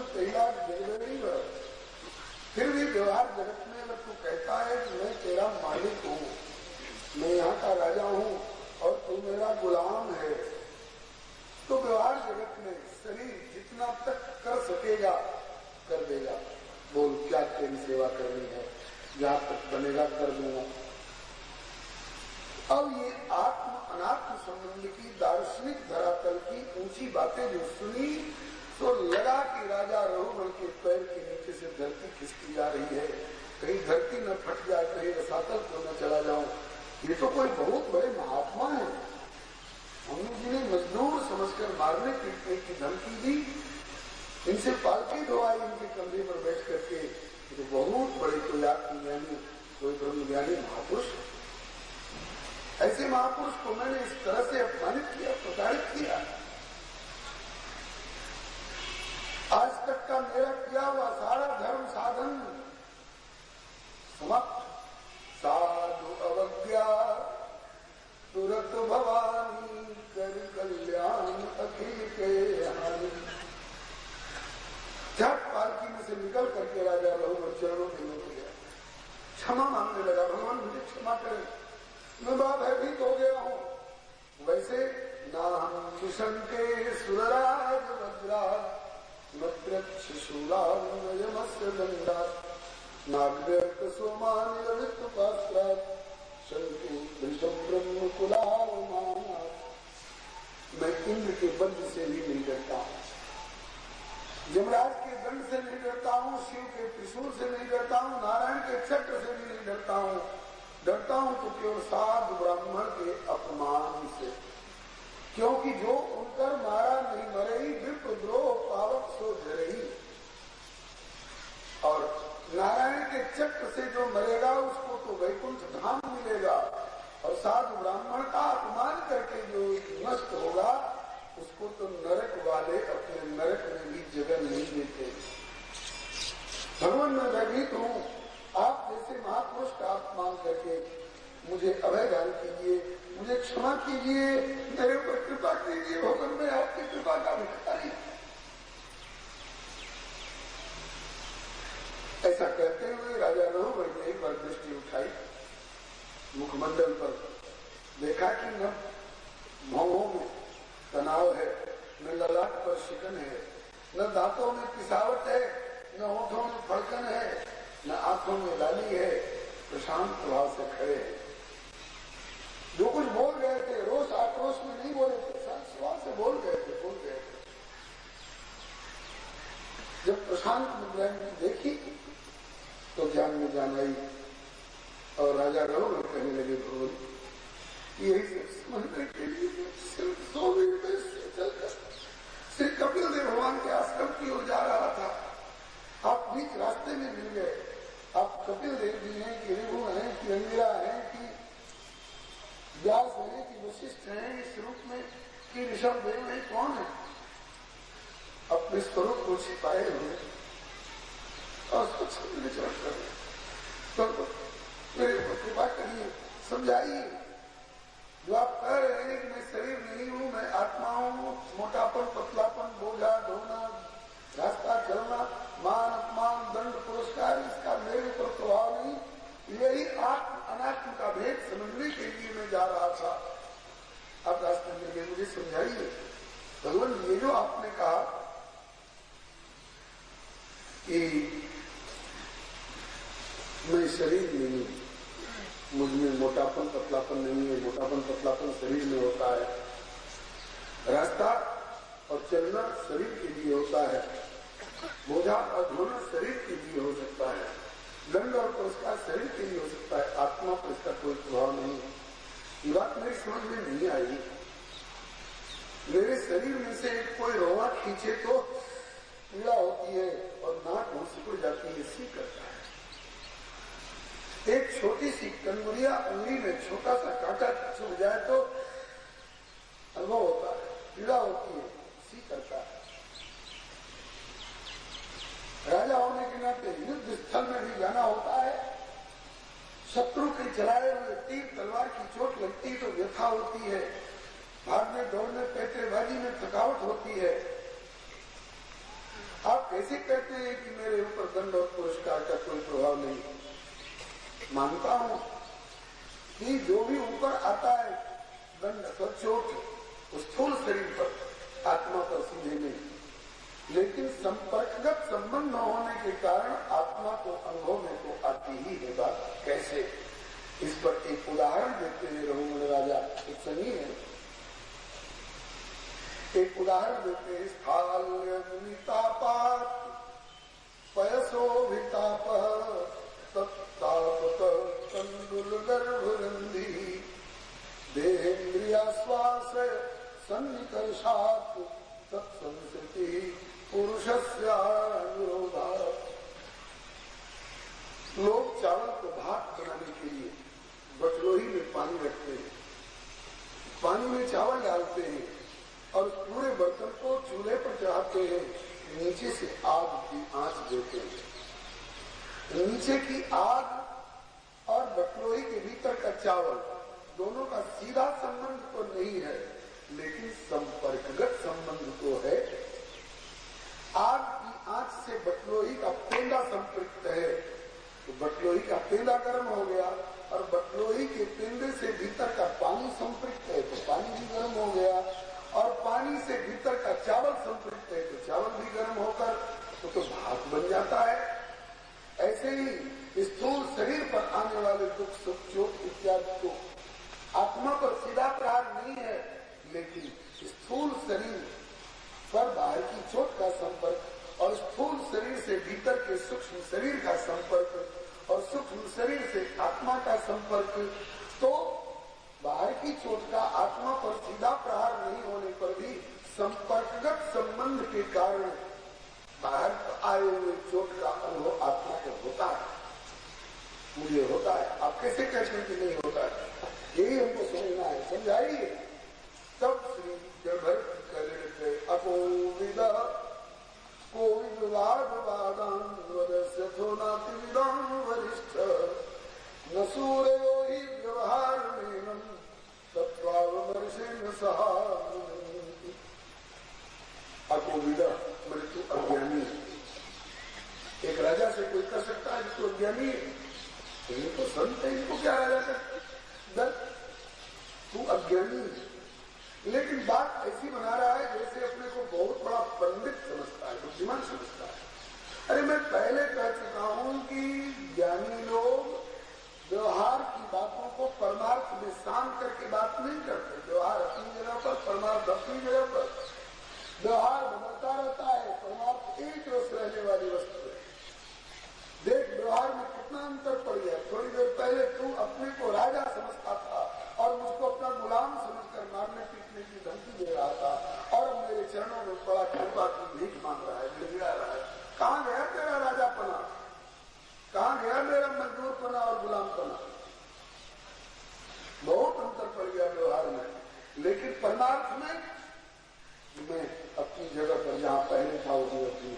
फिर भी व्यवहार जगत में अगर तू कहता है कि मैं तेरा मालिक हूँ, मैं यहाँ का राजा हूँ और तू मेरा गुलाम है, तो व्यवहार जगत में शरीर जितना तक कर सकेगा कर देगा। बोल क्या तेरी सेवा करनी है, जहाँ तक बनेगा कर दूंगा। अब ये आत्म अनात्म संबंध की दार्शनिक धरातल की ऊंची बातें जो सुनी तो लगा कि राजा रघुगण के पैर के नीचे से धरती खिसकी जा रही है, कहीं धरती न फट जाए, कहीं रसातल को न चला जाऊं। ये तो कोई बहुत बड़े महात्मा है। हमने जिन्हें मजदूर समझकर मारने पीटने की धमकी दी, इनसे पालकी धोवाई इनके कंधे पर बैठ करके, तो बहुत बड़े कोई आत्मज्ञानी कोई ब्रह्मज्ञानी महापुरुष। ऐसे महापुरुष को मैंने इस तरह से अपमानित किया, प्रताड़ित किया। आज तक का मेरा किया हुआ सारा धर्म साधन समाप्त। साधु अवज्ञा तुरत भवानी कर कल्याण अखिल के हानि। झट पालकी में से निकल करके राजा रघुवर चरणों में लौट गया, क्षमा मांगने लगा। भगवान मुझे क्षमा करें, मैं बड़ा भयभीत हो गया हूँ। वैसे ना हम किशन के सुरराज वज्राज शिशुरामस्य दंडा नाग्यर्क सोमान ललित पात्रात शंकु ब्रह्म कुलार माना। मैं इंद्र के बंध से भी नहीं डरता हूँ, यमराज के दंड से नहीं डरता हूँ, हूँ, शिव के त्रिशूल से नहीं डरता हूँ, नारायण के चक्र से भी नहीं डरता हूँ। डरता हूँ तो केवल साधु ब्राह्मण के अपमान से, क्योंकि जो उनकर मारा नहीं मरई, विप्रद्रोह पावक सो जरई। और नारायण के चक्र से जो मरेगा उसको तो वैकुंठ धाम मिलेगा, और साधु ब्राह्मण का अपमान करके जो नष्ट होगा उसको तो नरक वाले अपने नरक में भी जगह नहीं देते। भगवान मैं भयभीत हूँ, आप जैसे महापुरुष का अपमान करके मुझे अभय दान कीजिए, मुझे क्षमा कीजिए, मेरे ऊपर कृपा कीजिए। भगवान मैं आपकी कृपा का भिखारी। ऐसा कहते हुए राजा रघुवर ने एक बार दृष्टि उठाई, मुखमंडल पर देखा कि न भौहों में तनाव है, न ललाट पर शिकन है, न दांतों में पिसावट है, न होठों में फड़कन है, न आंखों में लाली है, प्रशांत भाव से खड़े हैं। जो कुछ बोल गए थे रोष आक्रोश में नहीं बोले थे, शांत स्वभाव से बोल गए थे। जब प्रशांत मुद्रा में देखी तो ज्ञान में जान आई, और राजा रघुवर कहने लगे, भगवान यही सब समझने के लिए सिर्फ 100 मिनट में चलकर श्री कपिल देव भगवान के आश्रम की ओर जा रहा था। आप बीच रास्ते में मिल गए। आप कपिल देव जी हैं कि ऋभु हैं कि अंगिरा हैं कि व्यास हैं कि वशिष्ठ हैं, इस रूप में कि ऋषभ देव हैं, कौन है? अपने स्वरूप को छिपाए हुए और स्वच्छ विचरण कर रहे। तो मेरे ऊपर कृपा करिए, समझाइए। जो आप कह रहे हैं कि मैं शरीर नहीं हूँ, मैं आत्मा हूँ, मोटापन, पतलापन, बोझा ढोना, रास्ता चलना, मान अपमान, दंड पुरस्कार, इसका मेरे ऊपर प्रभाव नहीं। यही आत्म अनात्म का भेद समझने के लिए मैं जा रहा था। आप रास्ते में मुझे समझाइए। भगवान ये जो आपने कहा कि मैं शरीर नहीं हूँ, मुझ में मोटापन पतलापन नहीं है, मोटापन पतलापन शरीर में होता है, रास्ता और चलना शरीर के लिए होता है, बोझा और ढोना शरीर के लिए हो सकता है, दंड और पुरस्कार शरीर के लिए हो सकता है, आत्मा पर इसका कोई प्रभाव नहीं है। ये बात मेरी समझ में नहीं आई। मेरे शरीर में से कोई रोआ खींचे तो पीड़ा होती है और नाक मुंह सिकुड़ जाती है, सी करता है। एक छोटी सी कनमुरिया उंगली में छोटा सा कांटा चुभ जाए तो अनुभव होता है, पीड़ा होती है, सी करता है। राजा होने के नाते युद्ध स्थल में भी जाना होता है। शत्रु के चलाए हुए तीर तलवार की चोट लगती तो व्यथा होती है, भागने दौड़ने पैतरेबाजी में थकावट होती है। आप कैसे कहते हैं कि मेरे ऊपर दंड और पुरस्कार का कोई प्रभाव नहीं? मानता हूं कि जो भी ऊपर आता है दंड पर चोट स्थूल शरीर पर, आत्मा पर सीधे नहीं, लेकिन संपर्कगत संबंध न होने के कारण आत्मा को अनुभव में तो आती ही है बात। कैसे? इस पर एक उदाहरण देते हैं रघुवर राजा, एक सनी है, एक उदाहरण देते हैं। स्थाल्यतापात पयसोभिताप तत्तापत तंडुल गर्भरंधी देहेन्द्रियाश्वास सन्निकर्षात् तत्संस्कृति पुरुषस्यानुरोधात्। लोग चावल को भात बनाने के लिए बटलोही में पानी रखते हैं, पानी में चावल डालते हैं और पूरे बर्तन को चूल्हे पर चढ़ाते हैं, नीचे से आग की आंच देते हैं। नीचे की आग और बटलोही के भीतर का चावल दोनों का सीधा संबंध तो नहीं है, लेकिन संपर्कगत संबंध तो है। आग की आंच से बटलोही का पेंदा संपृक्त है, तो बटलोही का पेंदा गर्म हो गया, और बटलोही के पेंदे से भीतर का पानी संपृक्त है तो पानी भी गर्म हो गया, और पानी से भीतर का चावल संपृक्त है तो चावल भी गर्म होकर तो भात बन जाता है। ऐसे ही स्थूल शरीर पर आने वाले दुख सुख चोट इत्यादि को आत्मा पर सीधा प्रहार नहीं है, लेकिन स्थूल शरीर पर बाहर की चोट का संपर्क और स्थूल शरीर से भीतर के सूक्ष्म शरीर का संपर्क और सूक्ष्म शरीर से आत्मा का संपर्क, तो बाहर की चोट का आत्मा पर सीधा प्रहार नहीं होने पर भी संपर्कगत संबंध के कारण बाहर आए हुए चोट का अनुभव आत्मा को होता है, मुझे होता है। आप कैसे कहते हैं कि नहीं होता है? यही हमको समझना है, समझाइए। तब श्री जड़भर करे अपोविदा कोविद वादान वदस्यथो नातिविदान वरिष्ठ न सूर्यो ही व्यवहार में तत्वावमर्षेण सहा अकोविदा मृत्यु अज्ञानी। एक राजा से कोई कर सकता है जो अज्ञानी है? ये तो संत है, इनको क्या राजा कर? तू अज्ञानी है। लेकिन बात ऐसी बना रहा है जैसे अपने को बहुत बड़ा पंडित समझता है, बुद्धिमान समझता है। अरे मैं पहले कह चुका हूं कि ज्ञानी लोग व्यवहार की बातों को परमार्थ में शाम करके बात नहीं करते। व्यवहार अपनी जगह पर, परमार्थ अपनी जगह पर। व्यवहार बदलता रहता है, परमार्थ एक रस रहने वाली वस्तु है। देख व्यवहार में कितना अंतर पड़ गया। थोड़ी देर पहले तू अपने को राजा समझता था और मुझको अपना गुलाम समझकर मारने पीटने की धमकी दे रहा था, और अब मेरे चरणों में बड़ा कृपा की भीख मांग रहा है, गिड़गिड़ा रहा है। कहाँ गया तेरा राजापना? कहाँ गया मेरा मजदूरपना और गुलामपना? बहुत अंतर पड़ गया व्यवहार में। लेकिन परमार्थ में मैं अपनी जगह पर जहां पहले था वही अपनी।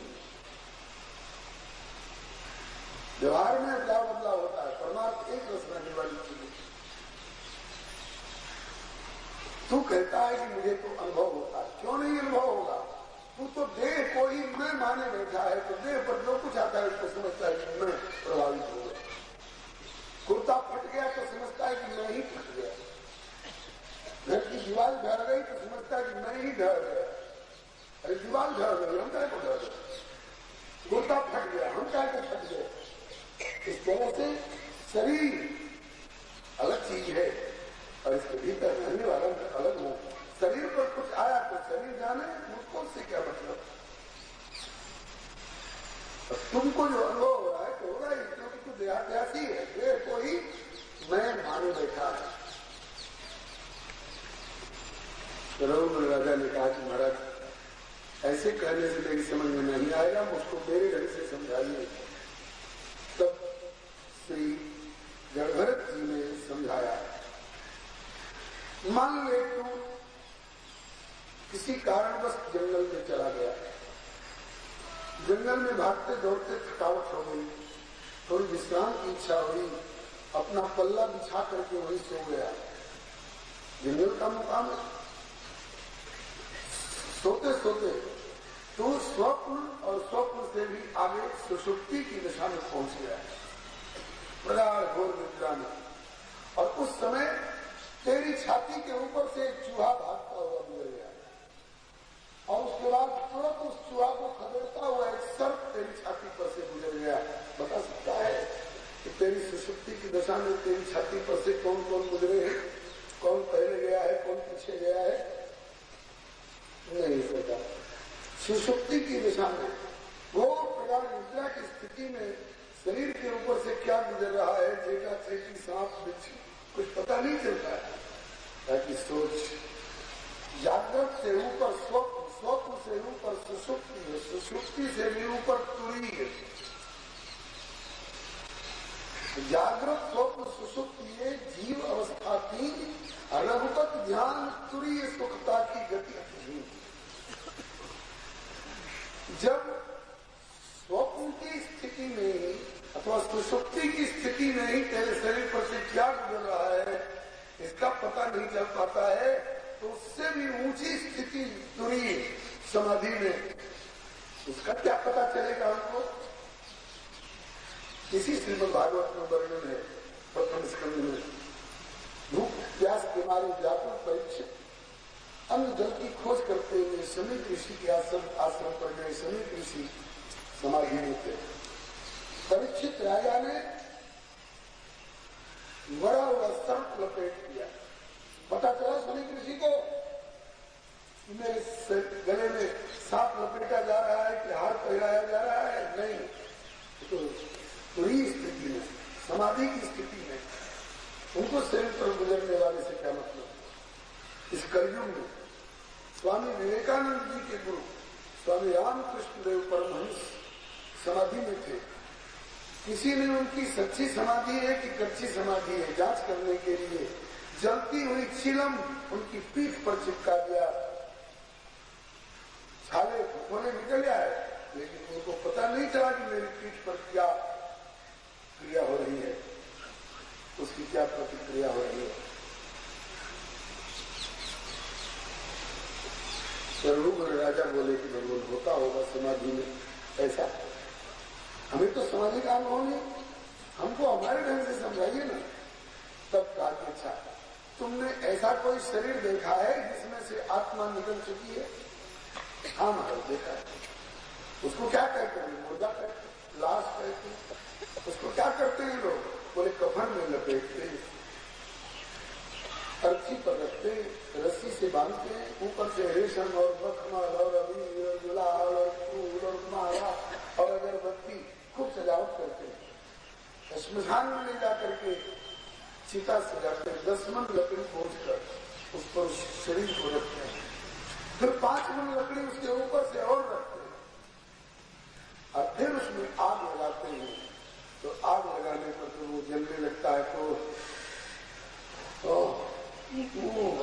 व्यवहार में क्या बदलाव होता है? परमार्थ एक रस रहने वाली चीज। तू कहता है कि मुझे तो अनुभव होता है। क्यों नहीं अनुभव होगा? तू तो देह को ही मैं माने बैठा है, तो देह पर जो कुछ आता है उसको समझता है कि मैं प्रभावित हो गया। कुर्ता फट गया तो समझता है कि मैं ही फट गया। घर की दीवार ढह गई तो समझता है कि मैं ही ढह गया। अरे दीवार ढह गई, हम क्या को ढह गए? कुर्ता फट गया, हम क्या को फट गए? इस तरह से शरीर अलग चीज है और इसके भीतर रहने वाला अलग हो। शरीर पर कुछ आया तो शरीर जाने, मुझको उससे क्या मतलब? तुमको जो अनुभव हो रहा है तो होगा ही, क्योंकि तू देहात्यासी है। देह को ही मैं माने बैठा है। रघुवर राजा ने कहा कि महाराज ऐसे कहने से मेरी समझ में नहीं आएगा, मुझको मेरे ढंग से समझाइए। तब श्री जड़भरत जी ने समझाया, मान ले तू किसी कारणवश जंगल में चला गया। जंगल में भागते दौड़ते थकावट हो गई, थोड़ी विश्राम की इच्छा हुई, अपना पल्ला बिछा करके वहीं सो गया। जंगल का मुकाम है। सोते सोते तू स्वप्न और स्वप्न से भी आगे सुषुप्ति की दिशा में पहुंच गया, प्रगाढ़ घोर निद्रा में। और उस समय तेरी छाती के ऊपर से एक चूहा भागता हुआ गुजर गया, और उसके बाद तुरंत उस चूहा को खदेड़ता हुआ एक सर्प तेरी छाती पर से गुजर गया। बता सकता है कि तेरी सुषुप्ति की दशा में तेरी छाती पर से कौन कौन गुजरे हैं? कौन पहले गया है, कौन पीछे गया है? नहीं सकता। सुषुप्ति की दिशा में वो प्रगाढ़ निद्रा की स्थिति में शरीर के ऊपर से क्या गुजर रहा है, जेठा चेटी सांप बिच्छू, कुछ पता नहीं चलता है। ताकि सोच, जागृत से ऊपर स्वप्न, स्वप्न से ऊपर सुषुप्ति है, सुषुप्ति से भी ऊपर तुरी है। जागृत स्वप्न सुषुप्ति है, जीव अवस्था की रघुपत ध्यान तुरीय सुखता की गति। जब स्वप्न की स्थिति में अथवा सुषुप्ति की स्थिति में ही तेरे शरीर पर से क्या गुजर रहा है इसका पता नहीं चल पाता है, तो उससे भी ऊंची स्थिति तुरी समाधि में उसका क्या पता चलेगा हमको? इसी श्रीमद् भागवत में वर्णन है प्रथम स्कंद में। भूख प्यास के मारे व्याकुल परीक्षित अन्न जल की खोज करते हुए समीप ऋषि के आश्रम पर गए। समीप ऋषि समाधि में थे। परीक्षित राजा ने मरा हुआ सर्प लपेट दिया। पता चला समीप ऋषि को मेरे गले में सांप लपेटा जा रहा है कि हार पहराया तुमको शरीर पर गुजरने वाले से क्या मतलब? इस कलयुग में स्वामी विवेकानंद जी के गुरु स्वामी रामकृष्ण देव परमहंस समाधि में थे। किसी ने उनकी सच्ची समाधि है कि कच्ची समाधि है जांच करने के लिए जलती हुई चिलम उनकी पीठ पर चिपका दिया। छाले फुफोले निकल आए, लेकिन उनको पता नहीं चला कि मेरी पीठ पर क्या क्रिया हो रही है, उसकी क्या प्रतिक्रिया हो रही है। सर्वगुण राजा बोले कि भगवान होता होगा समाधि में ऐसा, हमें तो समाधि का अनुभव नहीं, हमको हमारे ढंग से समझाइए ना। तब कहा कि अच्छा तुमने ऐसा कोई शरीर देखा है जिसमें से आत्मा निकल चुकी है? हाँ महाराज देखा है। उसको क्या कहते हैं? मुर्दा कहते हैं, लाश कहते हैं। उसको क्या करते हैं लोग? बोले कफन में लपेटते हैं, अर्थी पर रखते हैं, रस्सी से बांधते हैं, ऊपर से रेशम और मखमल और अबीर और गुलाल और फूल और माला और अगरबत्ती खूब सजावट करते हैं। श्मशान में ले जाकर के चिता सजाते हैं, 10 मन लकड़ी खोज कर उस पर उस शरीर को रखते हैं, फिर 5 मन लकड़ी उसके ऊपर से और रखते हैं और फिर उसमें आग लगाते हैं। तो आग लगाने पर तो वो जलने लगता है। तो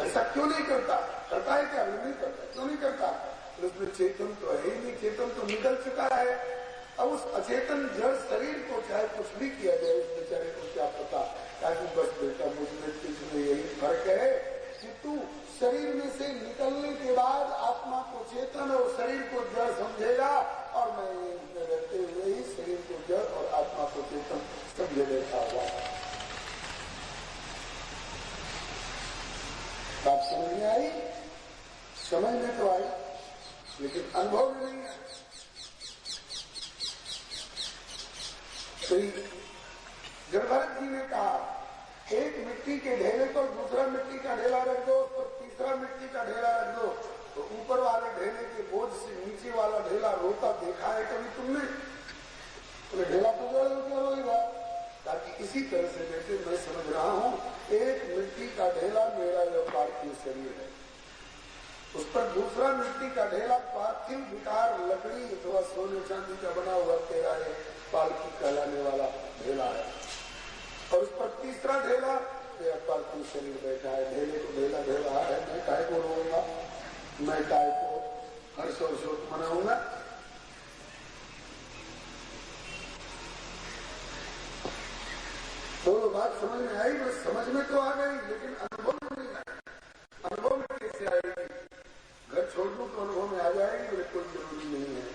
ऐसा क्यों नहीं करता? करता है क्या? नहीं करता। क्यों नहीं करता? उसमें चेतन तो है ही नहीं, चेतन तो निकल चुका है। अब उस अचेतन जड़ शरीर को चाहे कुछ भी किया जाए, उस बेचारे को क्या पता? ताकि बस बेटा मुझमें तुझमें यही फर्क है कि तू शरीर में से निकलने के बाद आत्मा को चेतन और शरीर को जड़ समझेगा, और मैं रहते हुए ही शरीर को जड़ और आत्मा को चेतन समझे बैठा हुआ। बात समझ में आई? समझ में तो आई, लेकिन अनुभव में नहीं है। गर्भरत जी ने कहा एक मिट्टी के ढेले पर दूसरा मिट्टी का ढेला रख दो, उस पर तीसरा मिट्टी का ढेला रख दो, तो ऊपर वाले ढेले के बोझ से नीचे वाला ढेला रोता देखा है कभी तुमने? तो ढेला तो क्या रोएगा? ताकि इसी तरह से बेटे मैं समझ रहा हूं, एक मिट्टी का ढेला मेरा यह पार्थिव शरीर है, उस पर दूसरा मिट्टी का ढेला पार्थिव विकार लकड़ी अथवा सोने चांदी का बना हुआ तेरा है पालकी कहलाने वाला ढेला है, और उस पर तीसरा ढेला मेरा पार्थिव शरीर बैठा है। ढेले को ढेला ढेला है, मैं काय को रोऊंगा, मैं काय को हर्ष और शोक मनाऊंगा? तो बात समझ में आई? बस समझ में तो आ गई, लेकिन अनुभव में नहीं आई। अनुभव में कैसे आएगी? घर छोड़ दूं तो अनुभव में आ जाएगी? बोले कोई जरूरी नहीं है।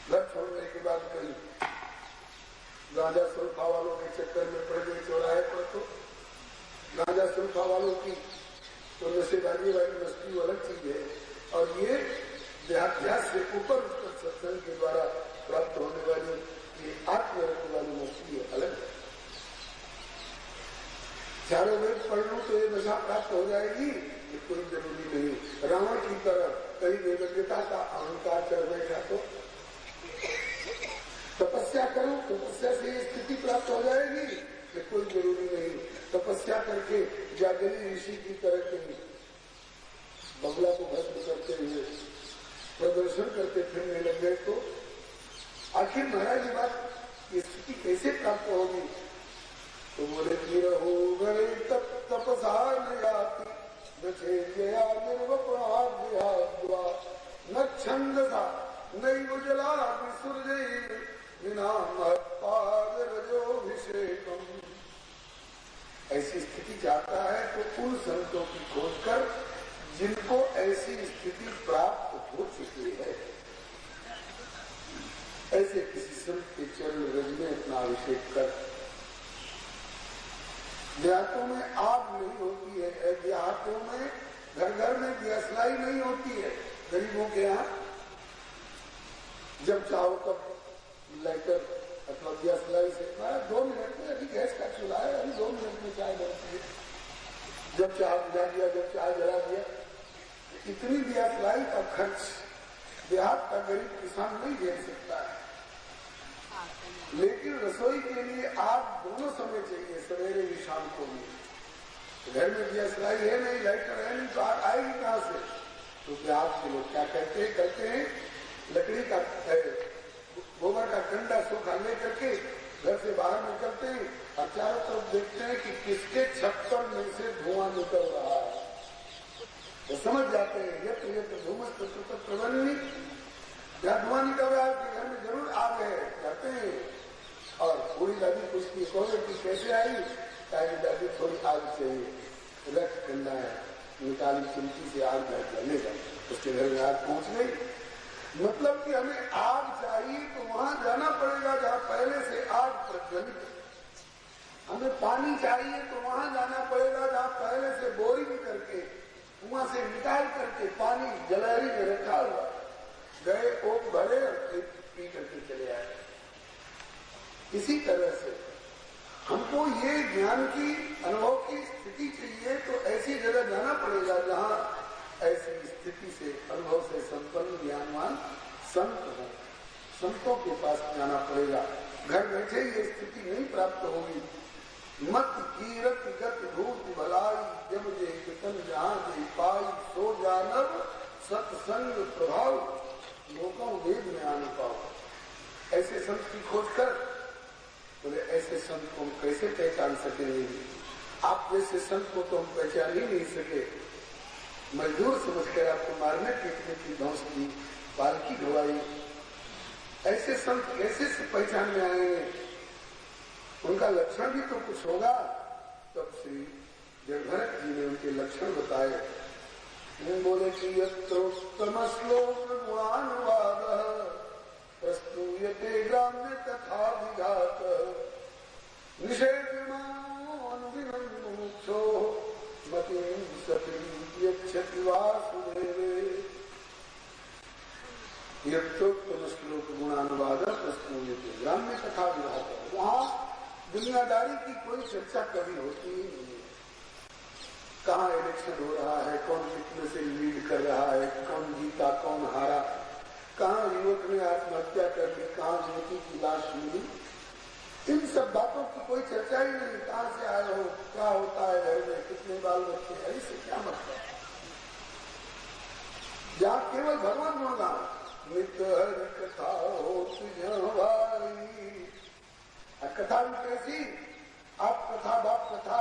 घर छोड़ने के बाद कहीं गांजा सुल्फा वालों के चक्कर में पड़ गए चौराहे पर, तो गांजा सुल्फा वालों की तो नशेबाजी वाली मस्ती अलग चीज है, और ये देहाध्यास से ऊपर सत्संग के द्वारा प्राप्त होने वाली ये आत्मरत्न वाली मस्ती है, अलग है। चारों वेद पढ़ लूं तो ये नशा प्राप्त हो जाएगी, ये कोई जरूरी नहीं। रावण की तरह कहीं विवेकता का अहंकार चढ़ बैठा तो तपस्या करो, तपस्या से ये स्थिति प्राप्त हो जाएगी, ये कोई जरूरी नहीं। तपस्या करके जागरी ऋषि की तरह कहीं बगला को भस्म करते हुए प्रदर्शन करते फिरने लग गए तो आखिर महाराज ये बात ये स्थिति कैसे प्राप्त होगी? तो बोले कि रहो गए तप तपसा नयाति बचे गया निर्वपणाद्या न छंदसा नैव जला विसुर्जै विना महत्पाद रजोभिषेकम। ऐसी स्थिति चाहता है तो उन संतों की खोज कर जिनको ऐसी स्थिति प्राप्त हो चुकी है, ऐसे किसी संत के चरण रज में अपना अभिषेक कर। देहातों में आग नहीं होती है, देहातों में घर घर में दियासलाई नहीं होती है। गरीबों के यहाँ जब चाहो तब लाइटर अथवा दियासलाई से 2 मिनट में, अभी गैस का चूल्हा है, अभी 2 मिनट में चाय बनती है, जब चाय बुझा दिया, जब चाय जला दिया। इतनी दियासलाई का खर्च देहात का गरीब किसान नहीं झेल सकता है। लेकिन रसोई के लिए आग दोनों समय चाहिए, सवेरे भी शाम को भी। घर में गैस लाई है नहीं, लाइटर है नहीं, तो आग आएगी कहां से? तो आज के लोग क्या करते हैं लकड़ी का गोबर का कंडा सूखा ले करके घर से बाहर निकलते हैं और चारों तरफ देखते हैं कि किसके छप्पर में से धुआं निकल रहा है, तो समझ जाते हैं यत्र धूमस प्रबंधनी, या धुआं निकल रहा है कि घर में जरूर आग है, कहते हैं। और पूरी दादी पूछती कहोगे कि कैसे आई? ताकि दादी थोड़ी आग चाहिए, रख कंडा है, निकाली चिमटी से आग जलने का, उसके घर में आग पहुंच गई। मतलब कि हमें आग चाहिए तो वहां जाना पड़ेगा जहां पहले से आग प्रज्वलित। हमें पानी चाहिए तो वहां जाना पड़ेगा जहां पहले से बोरिंग करके कुआं से निकाल करके पानी जलहरी में रखा हुआ, गए ओक भरे और पी करके चले आए। इसी तरह से हमको ये ज्ञान की अनुभव की स्थिति चाहिए तो ऐसी जगह जाना पड़ेगा जहां ऐसी स्थिति से अनुभव से संपन्न ज्ञानवान संत हो, संतों के पास जाना पड़ेगा। घर बैठे ये स्थिति नहीं प्राप्त होगी। मत कीरत गत भूत भलाई जब जे कितन जहां जे पाई सो जानव सत्संग प्रभाव लोगों वेद में आने पाओ। ऐसे संत की खोज कर, बोले ऐसे संत को हम कैसे पहचान सकेंगे? आप जैसे संत को तो हम पहचान ही नहीं सके। मजदूर समझकर आपको मारने पीटने की धौंस की, पालकी ढुलाई, ऐसे संत कैसे पहचान में आएंगे? उनका लक्षण भी तो कुछ होगा। तब श्री जयभरत जी ने उनके लक्षण बताए। बोले कि यत्रोत्तम श्लोक गुणानुवाद प्रस्तूयते ग्राम्य कथा विघात निषेधमानुविनन्दमुक्षो मतिं सती यच्छति वासुदेवे। यत्रोत्तम श्लोक गुणानुवाद प्रस्तूयते ग्राम्य कथा विघात। वहां दुनियादारी की कोई चर्चा कभी होती ही नहीं है। कहाँ इलेक्शन हो रहा है, कौन कितने से लीड कर रहा है, कौन जीता कौन हारा, कहाँ युवक ने आत्महत्या कर ली, कहाँ युवती की लाश मिली, इन सब बातों की कोई चर्चा ही नहीं। कहाँ से आए हो, क्या होता है घर में, कितने बाल बच्चे, ऐसे क्या मतलब? जहाँ केवल भगवान होगा, मित्र हरि कथा हो तुझ कथा भी कैसी? आप कथा बाप कथा,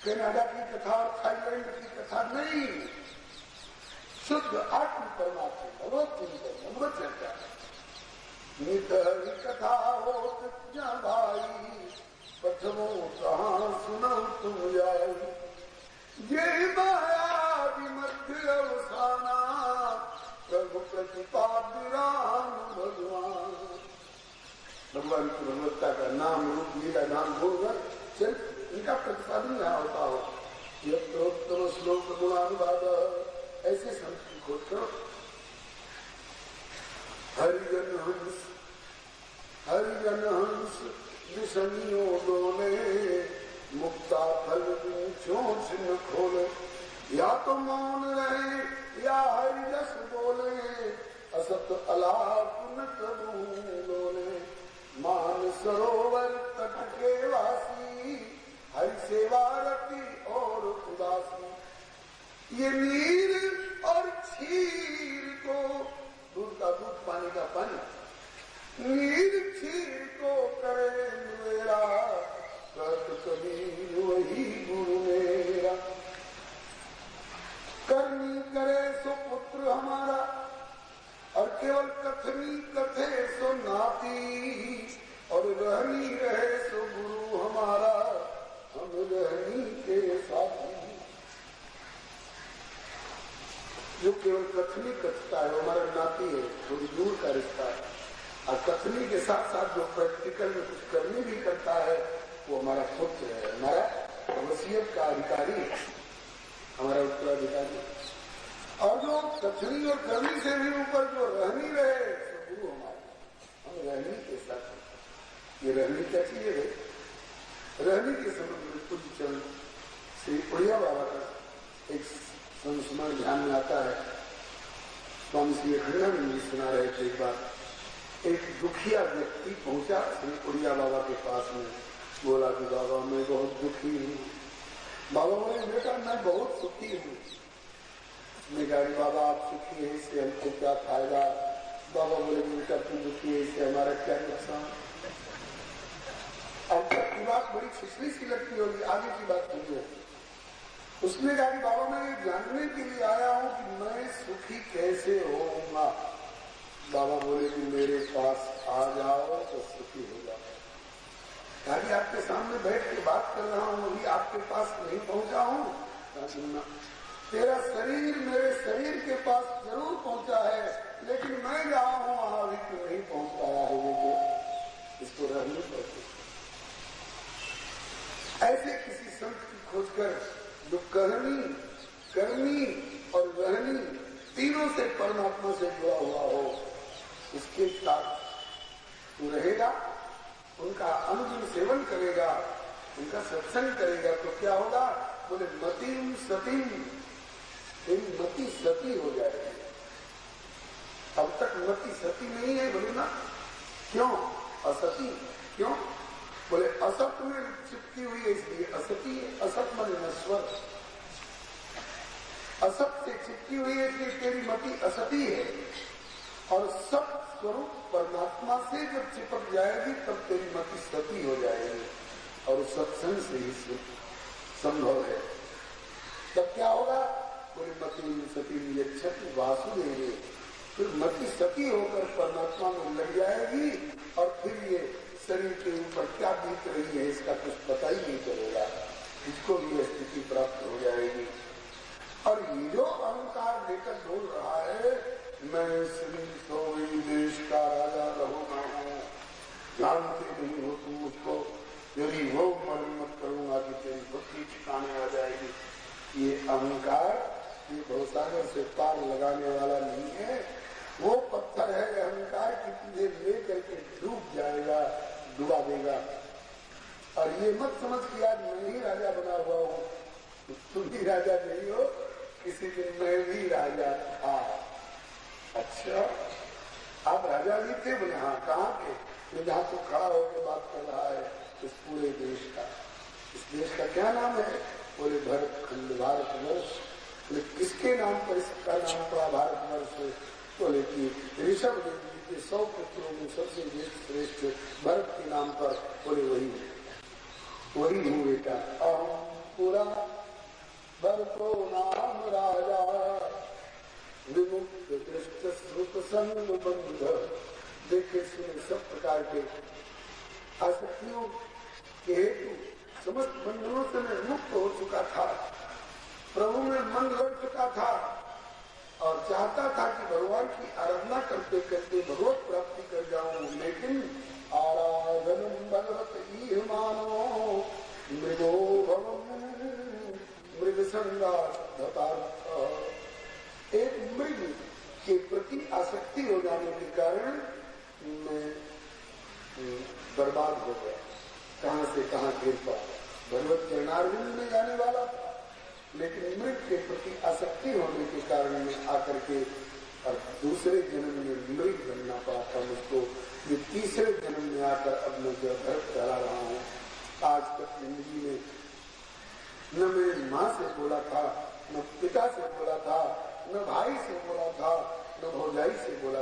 कनाडा की कथा और थाईलैंड की कथा नहीं, शुद्ध आत्म परमात्मा भगवत चिंतन भगवत चर्चा। नित हरि कथा हो भाई पथमो कहाँ सुनो तुम जाई, ये माया विमध्य अवसाना प्रभु प्रतिपाद्य राम भगवान। भगवान की भगवत्ता का नाम रूप लीला नाम भोग सिर्फ इनका प्रतिपादन यहाँ होता हो। यत्रोत्तम श्लोक गुणानुवाद, ऐसे संत की खोज करो। हरिजन हंस विषमियों डोले मुक्ता फल चोंच न खोले। या तो मौन रहे या हरिजस बोले, असत अलाप न कबू लोले। मान सरोवर तट के वासी, हरि सेवा रति और उदासी। ये नीर और क्षीर को, दूध का दूध पानी का पानी, नीर क्षीर को करे मेरा, कहत कबीर वही गुरु मेरा। करनी करे सो पुत्र हमारा, और केवल कथनी कथे सो नाती, और रहनी रहे सो गुरु हमारा, हम रहनी के साथी। जो केवल कथनी कथता है वो हमारा नाती है, थोड़ी दूर का रिश्ता है। और कथनी के साथ साथ जो प्रैक्टिकल में कुछ करनी भी करता है वो हमारा पुत्र है, हमारा वसीयत का अधिकारी है, हमारा उत्तराधिकारी। और जो कथनी और करनी से भी ऊपर जो रहनी रहे तो गुरु हमारे, हम रहनी के साथ। ये रहनी क्या चीज है? रहनी के संबंध में कुछ चरण श्री उड़िया बाबा का एक संस्मरण ध्यान में आता है। स्वामी श्री अखंडानंद जी सुना रहे थे। एक बार एक दुखिया व्यक्ति पहुंचा श्री उड़िया बाबा के पास में, बोला कि बाबा मैं बहुत दुखी हूँ, बाबा बोले बेटा मैं बहुत सुखी हूँ। मैं कहा बाबा आप सुखी है इससे हमको क्या फायदा? बाबा बोले बेटा तू दुखी है इससे हमारा क्या नुकसान? अब तक की बात बड़ी छिछली सी लगती होगी, आगे की बात सुनिए। उसने कहा कि बाबा मैं ये जानने के लिए आया हूं कि मैं सुखी कैसे होऊंगा। बाबा बोले कि मेरे पास आ जाओ तो सुखी हो जाओ। कहा कि आपके सामने बैठ के बात कर रहा हूं, अभी आपके पास नहीं पहुंचा हूं। सुनना, तेरा शरीर मेरे शरीर के पास जरूर पहुंचा है, लेकिन मैं जहां हूं वहां अभी क्यों नहीं पहुंच पाया है? वो इसको रहने पड़ती। ऐसे किसी संत की खोज कर जो करनी और रहनी तीनों से परमात्मा से जुड़ा हुआ हो, उसके साथ तू रहेगा, उनका अनुदिन सेवन करेगा, उनका सत्संग करेगा तो क्या होगा? बोले मतिम सतीम, तेरी मति सती हो जाएगी। अब तक मति सती नहीं है, बोले ना क्यों असती? क्यों? बोले असत में चिपकी हुई है इसलिए असती है। असत मन नश्वर, असत से चिपकी हुई है इसलिए तेरी मति असती है। और सत स्वरूप परमात्मा से जब चिपक जाएगी तब तेरी मति सती हो जाएगी, और सत्संग से ही संभव है। तब क्या होगा? बोले मति सती यच्छति वासुदेव, फिर मति सती होकर परमात्मा में लग जाएगी और फिर ये शरीर के ऊपर क्या बीत रही है इसका कुछ पता ही नहीं चलेगा, इसको भी यह स्थिति प्राप्त हो जाएगी। और ये जो अहंकार लेकर बोल रहा है मैं श्री सोई देश का राजा रहूंगा हूँ, जानते नहीं हो तुम मुझको, यदि वो मरम्मत करूंगा कि तेरी बुद्धि ठिकाने आ जाएगी। ये अहंकार ये भवसागर से पार लगाने वाला नहीं है, वो पत्थर है अहंकार की तुझे लेकर के डूब जाएगा, डुबा देगा। और ये मत समझ कि आज मैं ही राजा बना हुआ हूँ, तुम ही राजा नहीं हो, किसी दिन मैं भी राजा था। अच्छा आप राजा भी थे? बोले हाँ। कहाँ के? मैं जहाँ तो खड़ा होकर बात कर रहा है इस पूरे देश का। इस देश का क्या नाम है? बोले भरत खंड भारतवर्ष। बोले किसके नाम पर इसका नाम पड़ा भारतवर्ष? बोले कि ऋषभ देव जी के 100 पुत्रों में सबसे श्रेष्ठ भरत के नाम पर। बोले वही हूँ बेटा। पूरा भरतो नाम राजा, विमुक्त दृष्ट श्रुत संग बंध। देखे सुने सब प्रकार के आसक्तियों के हेतु समस्त बंधनों से मैं मुक्त हो चुका था, प्रभु में मन लग चुका था और चाहता था कि भगवान की आराधना करते करते भगवत प्राप्ति कर जाऊं। लेकिन आराधनम भगवत इह मानो मृगो भवम मृग संगार्थ। एक मृग के प्रति आसक्ति हो जाने के कारण मैं बर्बाद हो गया, कहां से कहां गिर पड़ा। भगवत चरणारविंद में जाने वाला था, लेकिन मृग के प्रति आसक्ति होने के कारण में आकर के और दूसरे जन्म में मृग बनना पड़ा था मुझको। ये तीसरे जन्म में आकर अब मैं जो भरत करा रहा हूँ। आज तक जिंदगी में न मेरी माँ से बोला था, न पिता से बोला था, न भाई से बोला था, न भौजाई से बोला